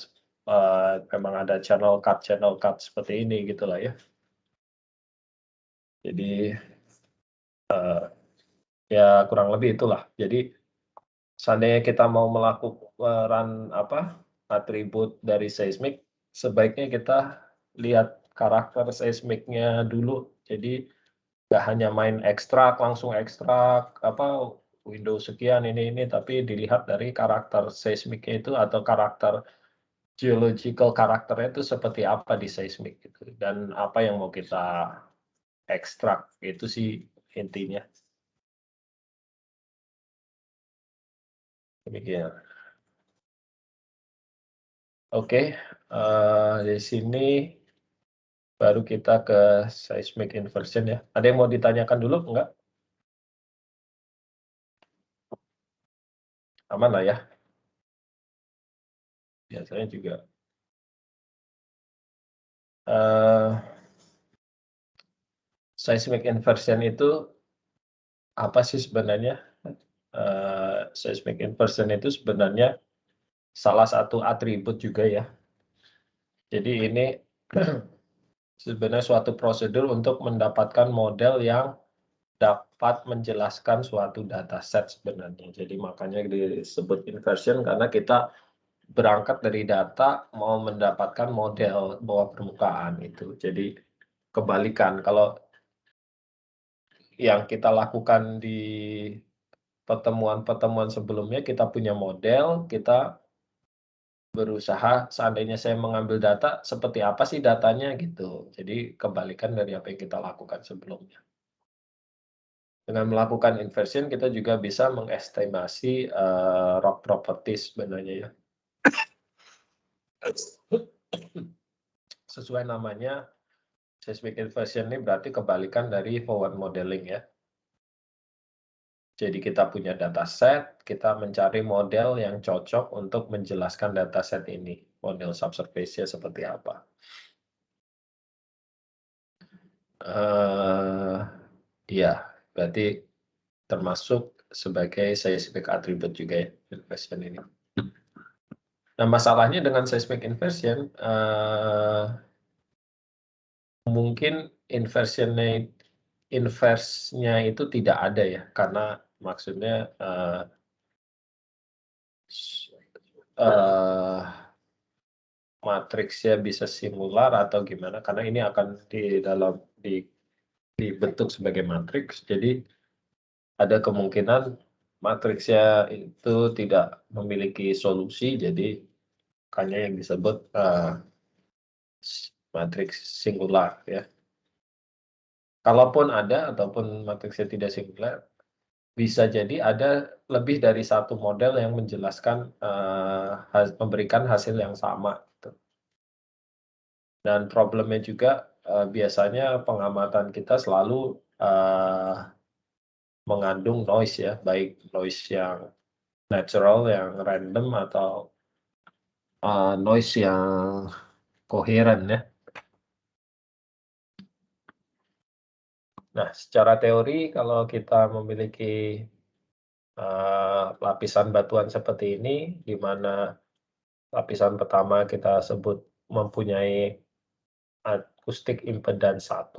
S2: memang ada channel cut seperti ini gitulah ya. Jadi ya kurang lebih itulah. Jadi seandainya kita mau melakukan atribut dari seismik, sebaiknya kita lihat karakter seismiknya dulu. Jadi nggak hanya main langsung ekstrak window sekian ini, tapi dilihat dari karakter seismiknya itu atau karakter geological karakternya itu seperti apa di seismik gitu, dan apa yang mau kita ekstrak, itu sih intinya. Demikian. Oke, di sini baru kita ke seismic inversion ya. Ada yang mau ditanyakan dulu enggak? Aman lah ya. Biasanya juga. Seismic inversion itu apa sih sebenarnya? Seismic inversion itu sebenarnya salah satu atribut juga ya. Jadi ini sebenarnya suatu prosedur untuk mendapatkan model yang dapat menjelaskan suatu dataset sebenarnya. Jadi makanya disebut inversion, karena kita berangkat dari data mau mendapatkan model bawah permukaan itu. Jadi kebalikan, kalau yang kita lakukan di pertemuan-pertemuan sebelumnya, kita punya model, kita berusaha seandainya saya mengambil data, seperti apa sih datanya gitu. Jadi kebalikan dari apa yang kita lakukan sebelumnya. Dengan melakukan inversion, kita juga bisa mengestimasi rock properties sebenarnya ya. Sesuai namanya, seismic inversion ini berarti kebalikan dari forward modeling ya. Jadi kita punya dataset, kita mencari model yang cocok untuk menjelaskan dataset ini. Model subsurface-nya seperti apa. Ya, berarti termasuk sebagai seismic attribute juga ya, inversion ini. Nah, masalahnya dengan seismic inversion, mungkin inverse-nya itu tidak ada ya, karena maksudnya matriksnya bisa simular atau gimana, karena ini akan dibentuk sebagai matriks, jadi ada kemungkinan matriksnya itu tidak memiliki solusi, jadi makanya yang disebut matriks singular ya. Kalaupun ada ataupun matriksnya tidak singular, bisa jadi ada lebih dari satu model yang menjelaskan memberikan hasil yang sama. Dan problemnya juga biasanya pengamatan kita selalu mengandung noise ya, baik noise yang natural, yang random, atau noise yang koheren ya. Nah, secara teori kalau kita memiliki lapisan batuan seperti ini, di mana lapisan pertama kita sebut mempunyai akustik impedans 1,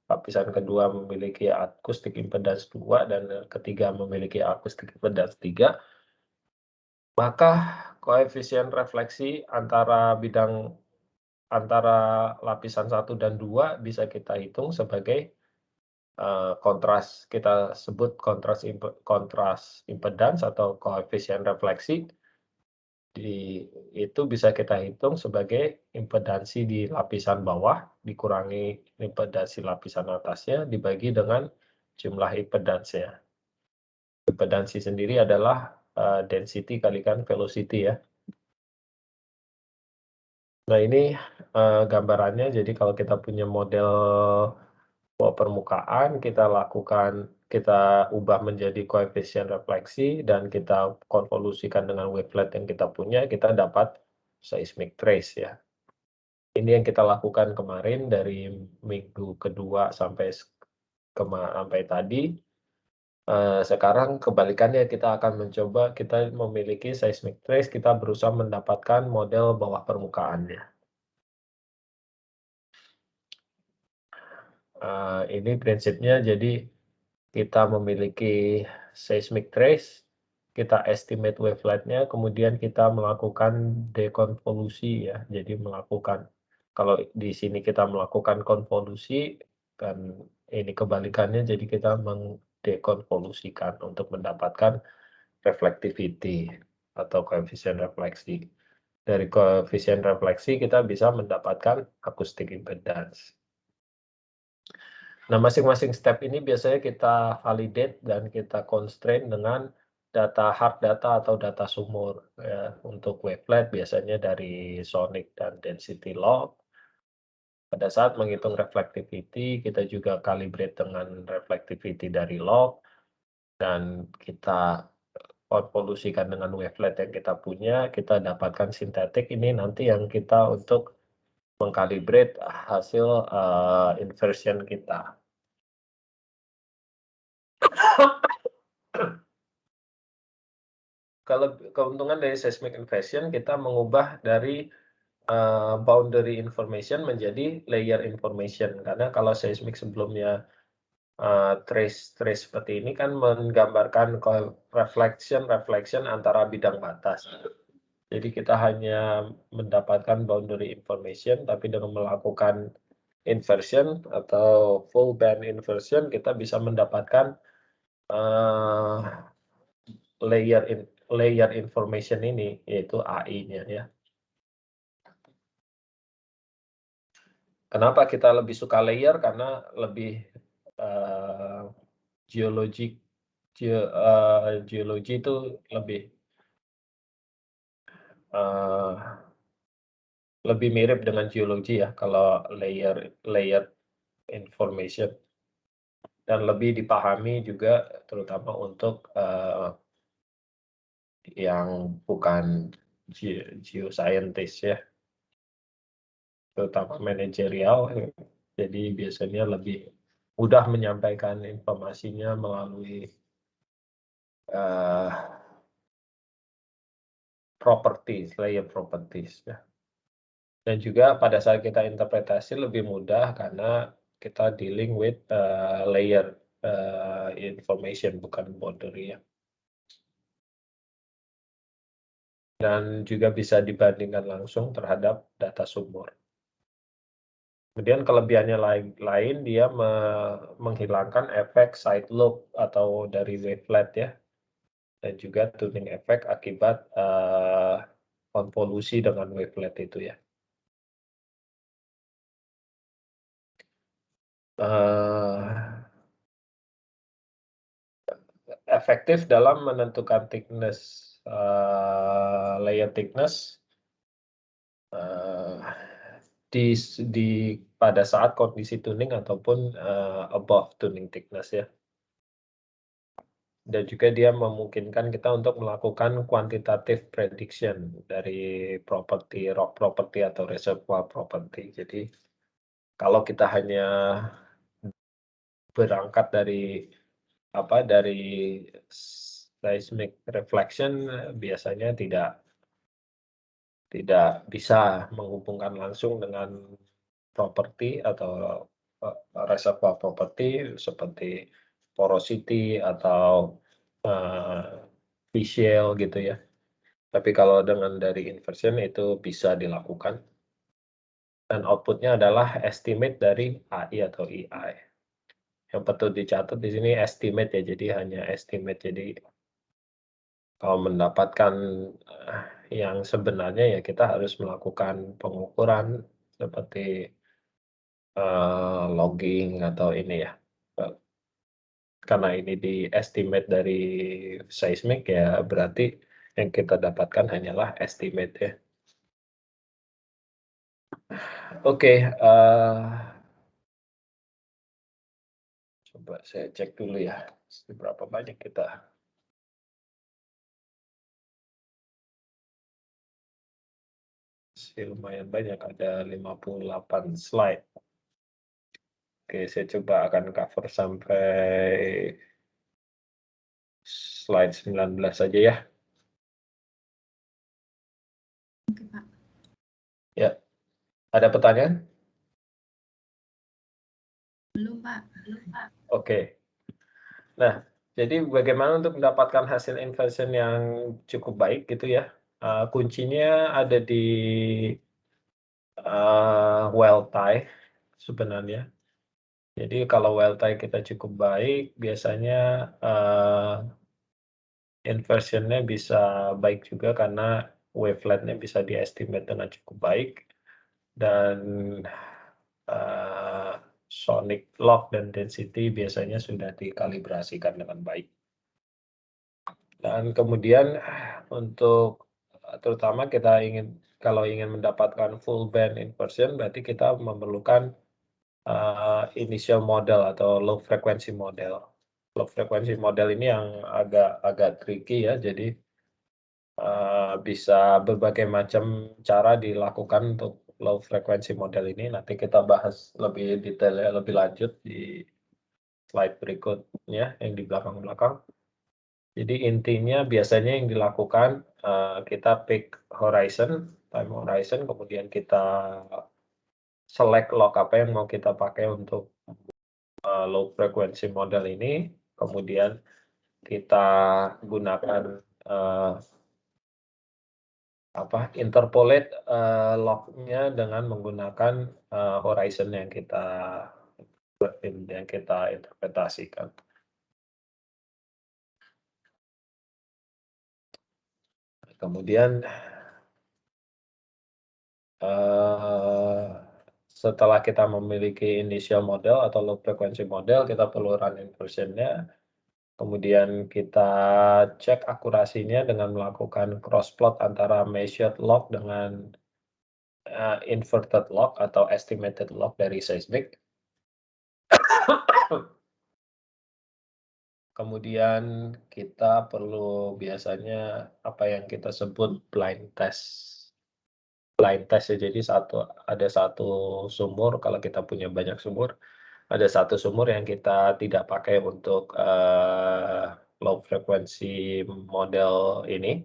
S2: lapisan kedua memiliki akustik impedans 2, dan ketiga memiliki akustik impedans 3, maka koefisien refleksi antara lapisan 1 dan 2 bisa kita hitung sebagai kontras, kita sebut kontras impedans atau koefisien refleksi. Itu bisa kita hitung sebagai impedansi di lapisan bawah dikurangi impedansi lapisan atasnya dibagi dengan jumlah impedansnya. Impedansi sendiri adalah density kalikan velocity ya. Nah, ini gambarannya. Jadi kalau kita punya model permukaan, kita ubah menjadi koefisien refleksi dan kita konvolusikan dengan wavelet yang kita punya, kita dapat seismic trace ya. Ini yang kita lakukan kemarin dari minggu kedua sampai tadi. Sekarang kebalikannya, kita akan mencoba, kita memiliki seismic trace, kita berusaha mendapatkan model bawah permukaannya. Ini prinsipnya, jadi kita memiliki seismic trace, kita estimate wavelet-nya, kemudian kita melakukan dekonvolusi ya. Jadi kalau di sini kita melakukan konvolusi, dan ini kebalikannya, jadi kita mendekonvolusikan untuk mendapatkan reflectivity atau koefisien refleksi. Dari koefisien refleksi kita bisa mendapatkan acoustic impedance. Nah, masing-masing step ini biasanya kita validate dan kita constrain dengan data hard data atau data sumur ya. Untuk wavelet biasanya dari sonic dan density log. Pada saat menghitung reflectivity, kita juga calibrate dengan reflectivity dari log, dan kita konvolusikan dengan wavelet yang kita punya, kita dapatkan sintetik. Ini nanti yang kita untuk mengkalibrate hasil inversion kita. Kalau keuntungan dari seismic inversion, kita mengubah dari boundary information menjadi layer information. Karena kalau seismic sebelumnya trace seperti ini kan menggambarkan reflection antara bidang batas. Jadi kita hanya mendapatkan boundary information, tapi dengan melakukan inversion atau full band inversion, kita bisa mendapatkan layer information ini, yaitu AI-nya ya. Kenapa kita lebih suka layer? Karena lebih geologi itu lebih mirip dengan geologi ya, kalau layer information. dan lebih dipahami juga terutama untuk yang bukan geoscientist ya, terutama manajerial. Jadi biasanya lebih mudah menyampaikan informasinya melalui layer properties ya. Dan juga pada saat kita interpretasi lebih mudah karena kita dealing with layer information, bukan boundary ya. Dan juga bisa dibandingkan langsung terhadap data sumber. Kemudian kelebihannya lain dia menghilangkan efek side loop atau dari wavelet ya. Dan juga tuning efek akibat konvolusi dengan wavelet itu ya. Efektif dalam menentukan thickness, layer thickness pada saat kondisi tuning ataupun above tuning thickness ya. Dan juga dia memungkinkan kita untuk melakukan quantitative prediction dari property, rock property atau reservoir property. Jadi kalau kita hanya berangkat dari seismic reflection, biasanya tidak bisa menghubungkan langsung dengan property atau reservoir property seperti porosity atau visual gitu ya. Tapi kalau dengan dari inversion itu bisa dilakukan. Dan outputnya adalah estimate dari AI atau EI. Yang perlu dicatat di sini estimate ya, jadi hanya estimate. Jadi kalau mendapatkan yang sebenarnya ya kita harus melakukan pengukuran seperti logging atau ini ya. Karena ini di estimate dari seismic ya berarti yang kita dapatkan hanyalah estimate ya. Oke, coba saya cek dulu ya berapa banyak kita. Lumayan banyak, ada 58 slide. Oke, saya coba akan cover sampai slide 19 saja ya.
S3: Oke, Pak.
S2: Ya, ada pertanyaan?
S3: Belum, Pak.
S2: Oke. Nah, jadi bagaimana untuk mendapatkan hasil inversion yang cukup baik gitu ya? Kuncinya ada di well tie sebenarnya. Jadi kalau well tie kita cukup baik, biasanya inversionnya bisa baik juga karena waveletnya bisa diestimate dengan cukup baik dan sonic lock dan density biasanya sudah dikalibrasikan dengan baik. Dan kemudian untuk terutama kita kalau ingin mendapatkan full band inversion berarti kita memerlukan initial model atau low frequency model. Low frequency model ini yang agak tricky ya, jadi bisa berbagai macam cara dilakukan untuk low frequency model ini. Nanti kita bahas lebih detail ya, lebih lanjut di slide berikutnya yang di belakang-belakang. Jadi intinya biasanya yang dilakukan kita pick horizon, time horizon, kemudian kita select log apa yang mau kita pakai untuk low frequency model ini, kemudian kita gunakan interpolate log-nya dengan menggunakan horizon yang kita interpretasikan. Kemudian setelah kita memiliki initial model atau low frequency model, kita perlu run inversion-nya. Kemudian kita cek akurasinya dengan melakukan cross plot antara measured log dengan inverted log atau estimated log dari seismic. Kemudian kita perlu biasanya apa yang kita sebut blind test. Blind test ya, jadi ada satu sumur, kalau kita punya banyak sumur, ada satu sumur yang kita tidak pakai untuk low frequency model ini,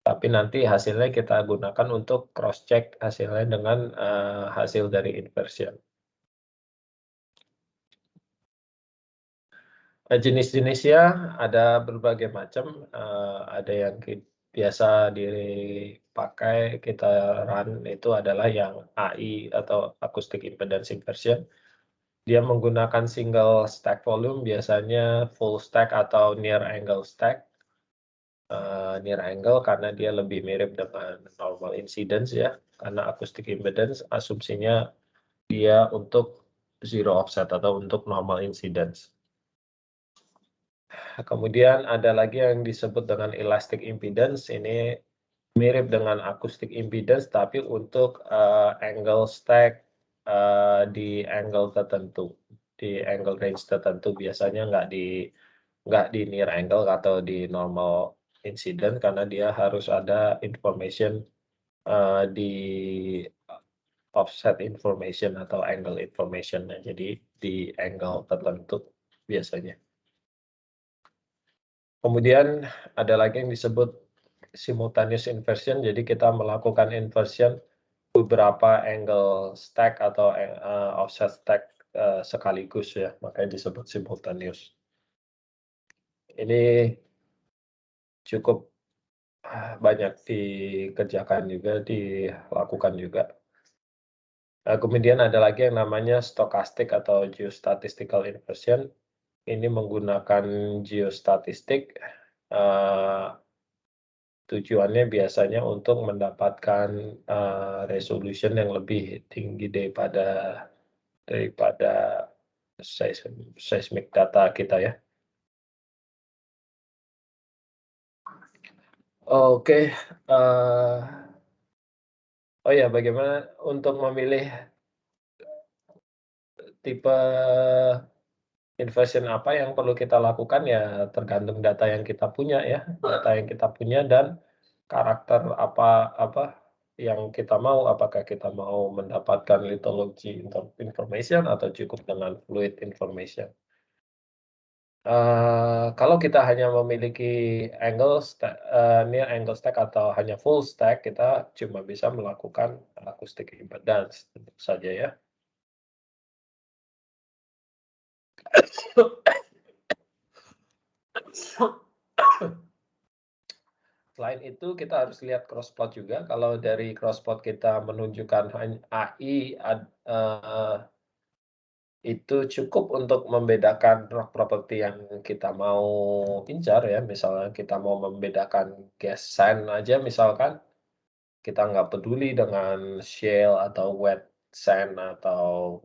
S2: tapi nanti hasilnya kita gunakan untuk cross check hasilnya dengan hasil dari inversion. Jenis-jenisnya ada berbagai macam, ada yang biasa dipakai kita run itu adalah yang AI atau acoustic impedance inversion. Dia menggunakan single stack volume, biasanya full stack atau near angle stack. Near angle karena dia lebih mirip dengan normal incidence ya, karena acoustic impedance asumsinya dia untuk zero offset atau untuk normal incidence. Kemudian ada lagi yang disebut dengan elastic impedance, ini mirip dengan acoustic impedance tapi untuk angle stack di angle tertentu, di angle range tertentu, biasanya nggak di near angle atau di normal incident karena dia harus ada information di offset information atau angle information, jadi di angle tertentu biasanya. Kemudian ada lagi yang disebut simultaneous inversion, jadi kita melakukan inversion beberapa angle stack atau offset stack sekaligus ya, makanya disebut simultaneous. Ini cukup banyak dikerjakan juga, dilakukan juga. Kemudian ada lagi yang namanya stochastic atau geostatistical inversion. Ini menggunakan geostatistik. Tujuannya biasanya untuk mendapatkan resolution yang lebih tinggi daripada seismic data kita ya. Oke, oh ya, bagaimana untuk memilih tipe inversion apa yang perlu kita lakukan ya, tergantung data yang kita punya ya, data yang kita punya dan karakter apa yang kita mau, apakah kita mau mendapatkan lithology information atau cukup dengan fluid information. Kalau kita hanya memiliki near angle stack atau hanya full stack, kita cuma bisa melakukan acoustic impedance tentu saja ya. Selain itu kita harus lihat crossplot juga. Kalau dari crossplot kita menunjukkan AI itu cukup untuk membedakan rock property yang kita mau incar ya. Misalnya kita mau membedakan gas sand aja misalkan, kita nggak peduli dengan shale atau wet sand atau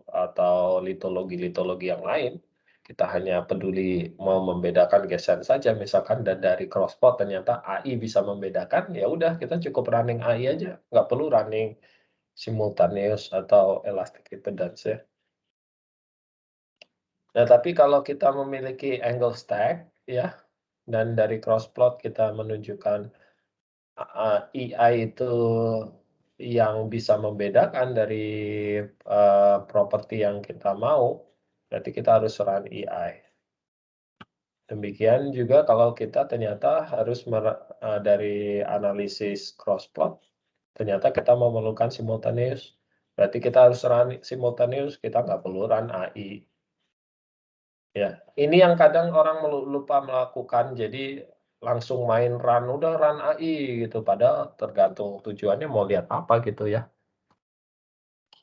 S2: litologi yang lain. Kita hanya peduli mau membedakan gas sand saja misalkan, dan dari crossplot ternyata AI bisa membedakan, ya udah kita cukup running AI aja, nggak perlu running simultaneous atau elastic impedance ya. Nah, tapi kalau kita memiliki angle stack ya, dan dari crossplot kita menunjukkan EI itu yang bisa membedakan dari properti yang kita mau, berarti kita harus run EI. Demikian juga kalau kita ternyata harus dari analisis crossplot, ternyata kita memerlukan simultaneous, berarti kita harus run simultaneous, kita nggak perlu run AI. Ya, ini yang kadang orang lupa melakukan, jadi langsung main run, udah run AI gitu, padahal tergantung tujuannya mau lihat apa gitu ya.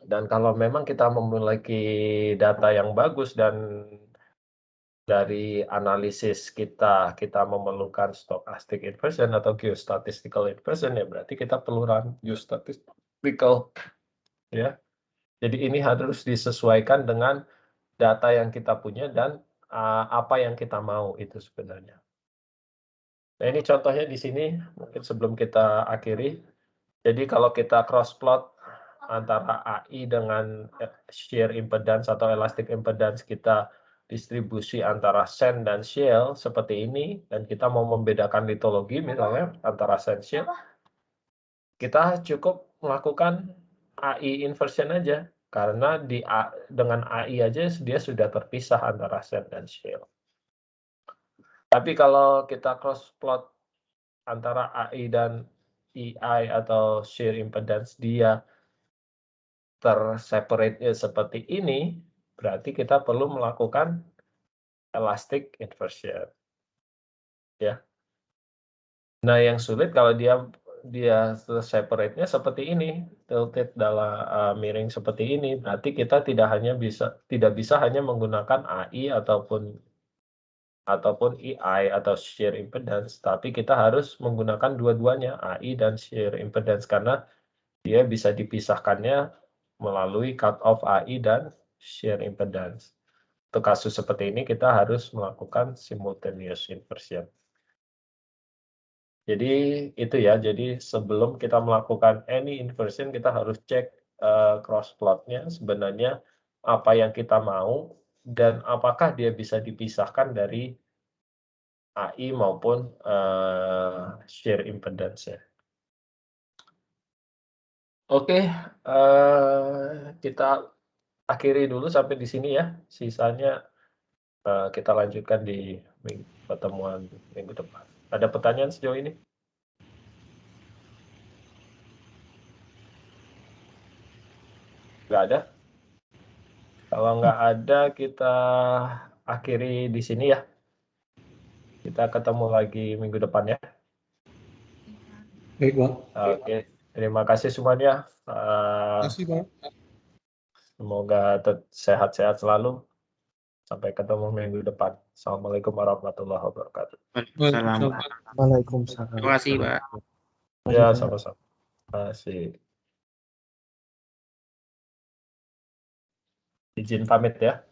S2: Dan kalau memang kita memiliki data yang bagus dan dari analisis kita memerlukan stochastic inversion atau geostatistical inversion, ya berarti kita perlu run geostatistical ya. Jadi ini harus disesuaikan dengan data yang kita punya dan apa yang kita mau itu sebenarnya. Nah, ini contohnya di sini, mungkin sebelum kita akhiri. Jadi kalau kita crossplot antara AI dengan shear impedance atau elastic impedance kita distribusi antara sand dan shale seperti ini, dan kita mau membedakan litologi misalnya antara sand shale, kita cukup melakukan AI inversion aja, karena dengan AI aja dia sudah terpisah antara sand dan shale. Tapi kalau kita cross plot antara AI dan EI atau shear impedance dia terseparate seperti ini, berarti kita perlu melakukan elastic inversion. Ya. Nah, yang sulit kalau dia separate-nya seperti ini, tilted dalam miring seperti ini, berarti kita tidak bisa hanya menggunakan AI ataupun EI atau shear impedance, tapi kita harus menggunakan dua-duanya, AI dan shear impedance, karena dia bisa dipisahkannya melalui cut-off AI dan shear impedance. Untuk kasus seperti ini, kita harus melakukan simultaneous inversion. Jadi itu ya, jadi sebelum kita melakukan any inversion, kita harus cek cross plotnya sebenarnya apa yang kita mau, dan apakah dia bisa dipisahkan dari AI maupun shear impedance ya. Oke, kita akhiri dulu sampai di sini ya. Sisanya kita lanjutkan di pertemuan minggu depan. Ada pertanyaan sejauh ini? Nggak ada? Kalau nggak ada, kita akhiri di sini ya. Kita ketemu lagi minggu depan ya.
S4: Baik, Pak.
S2: Oke, terima kasih semuanya.
S4: Terima kasih, Pak.
S2: Semoga sehat-sehat selalu. Sampai ketemu minggu depan. Assalamualaikum warahmatullahi wabarakatuh.
S4: Waalaikumsalam.
S5: Waalaikumsalam.
S6: Terima kasih, Pak.
S2: Ya, sama-sama. Terima kasih. Izin pamit ya.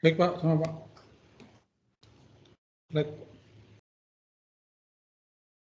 S4: Baik, Pak. Sama, Pak. Baik.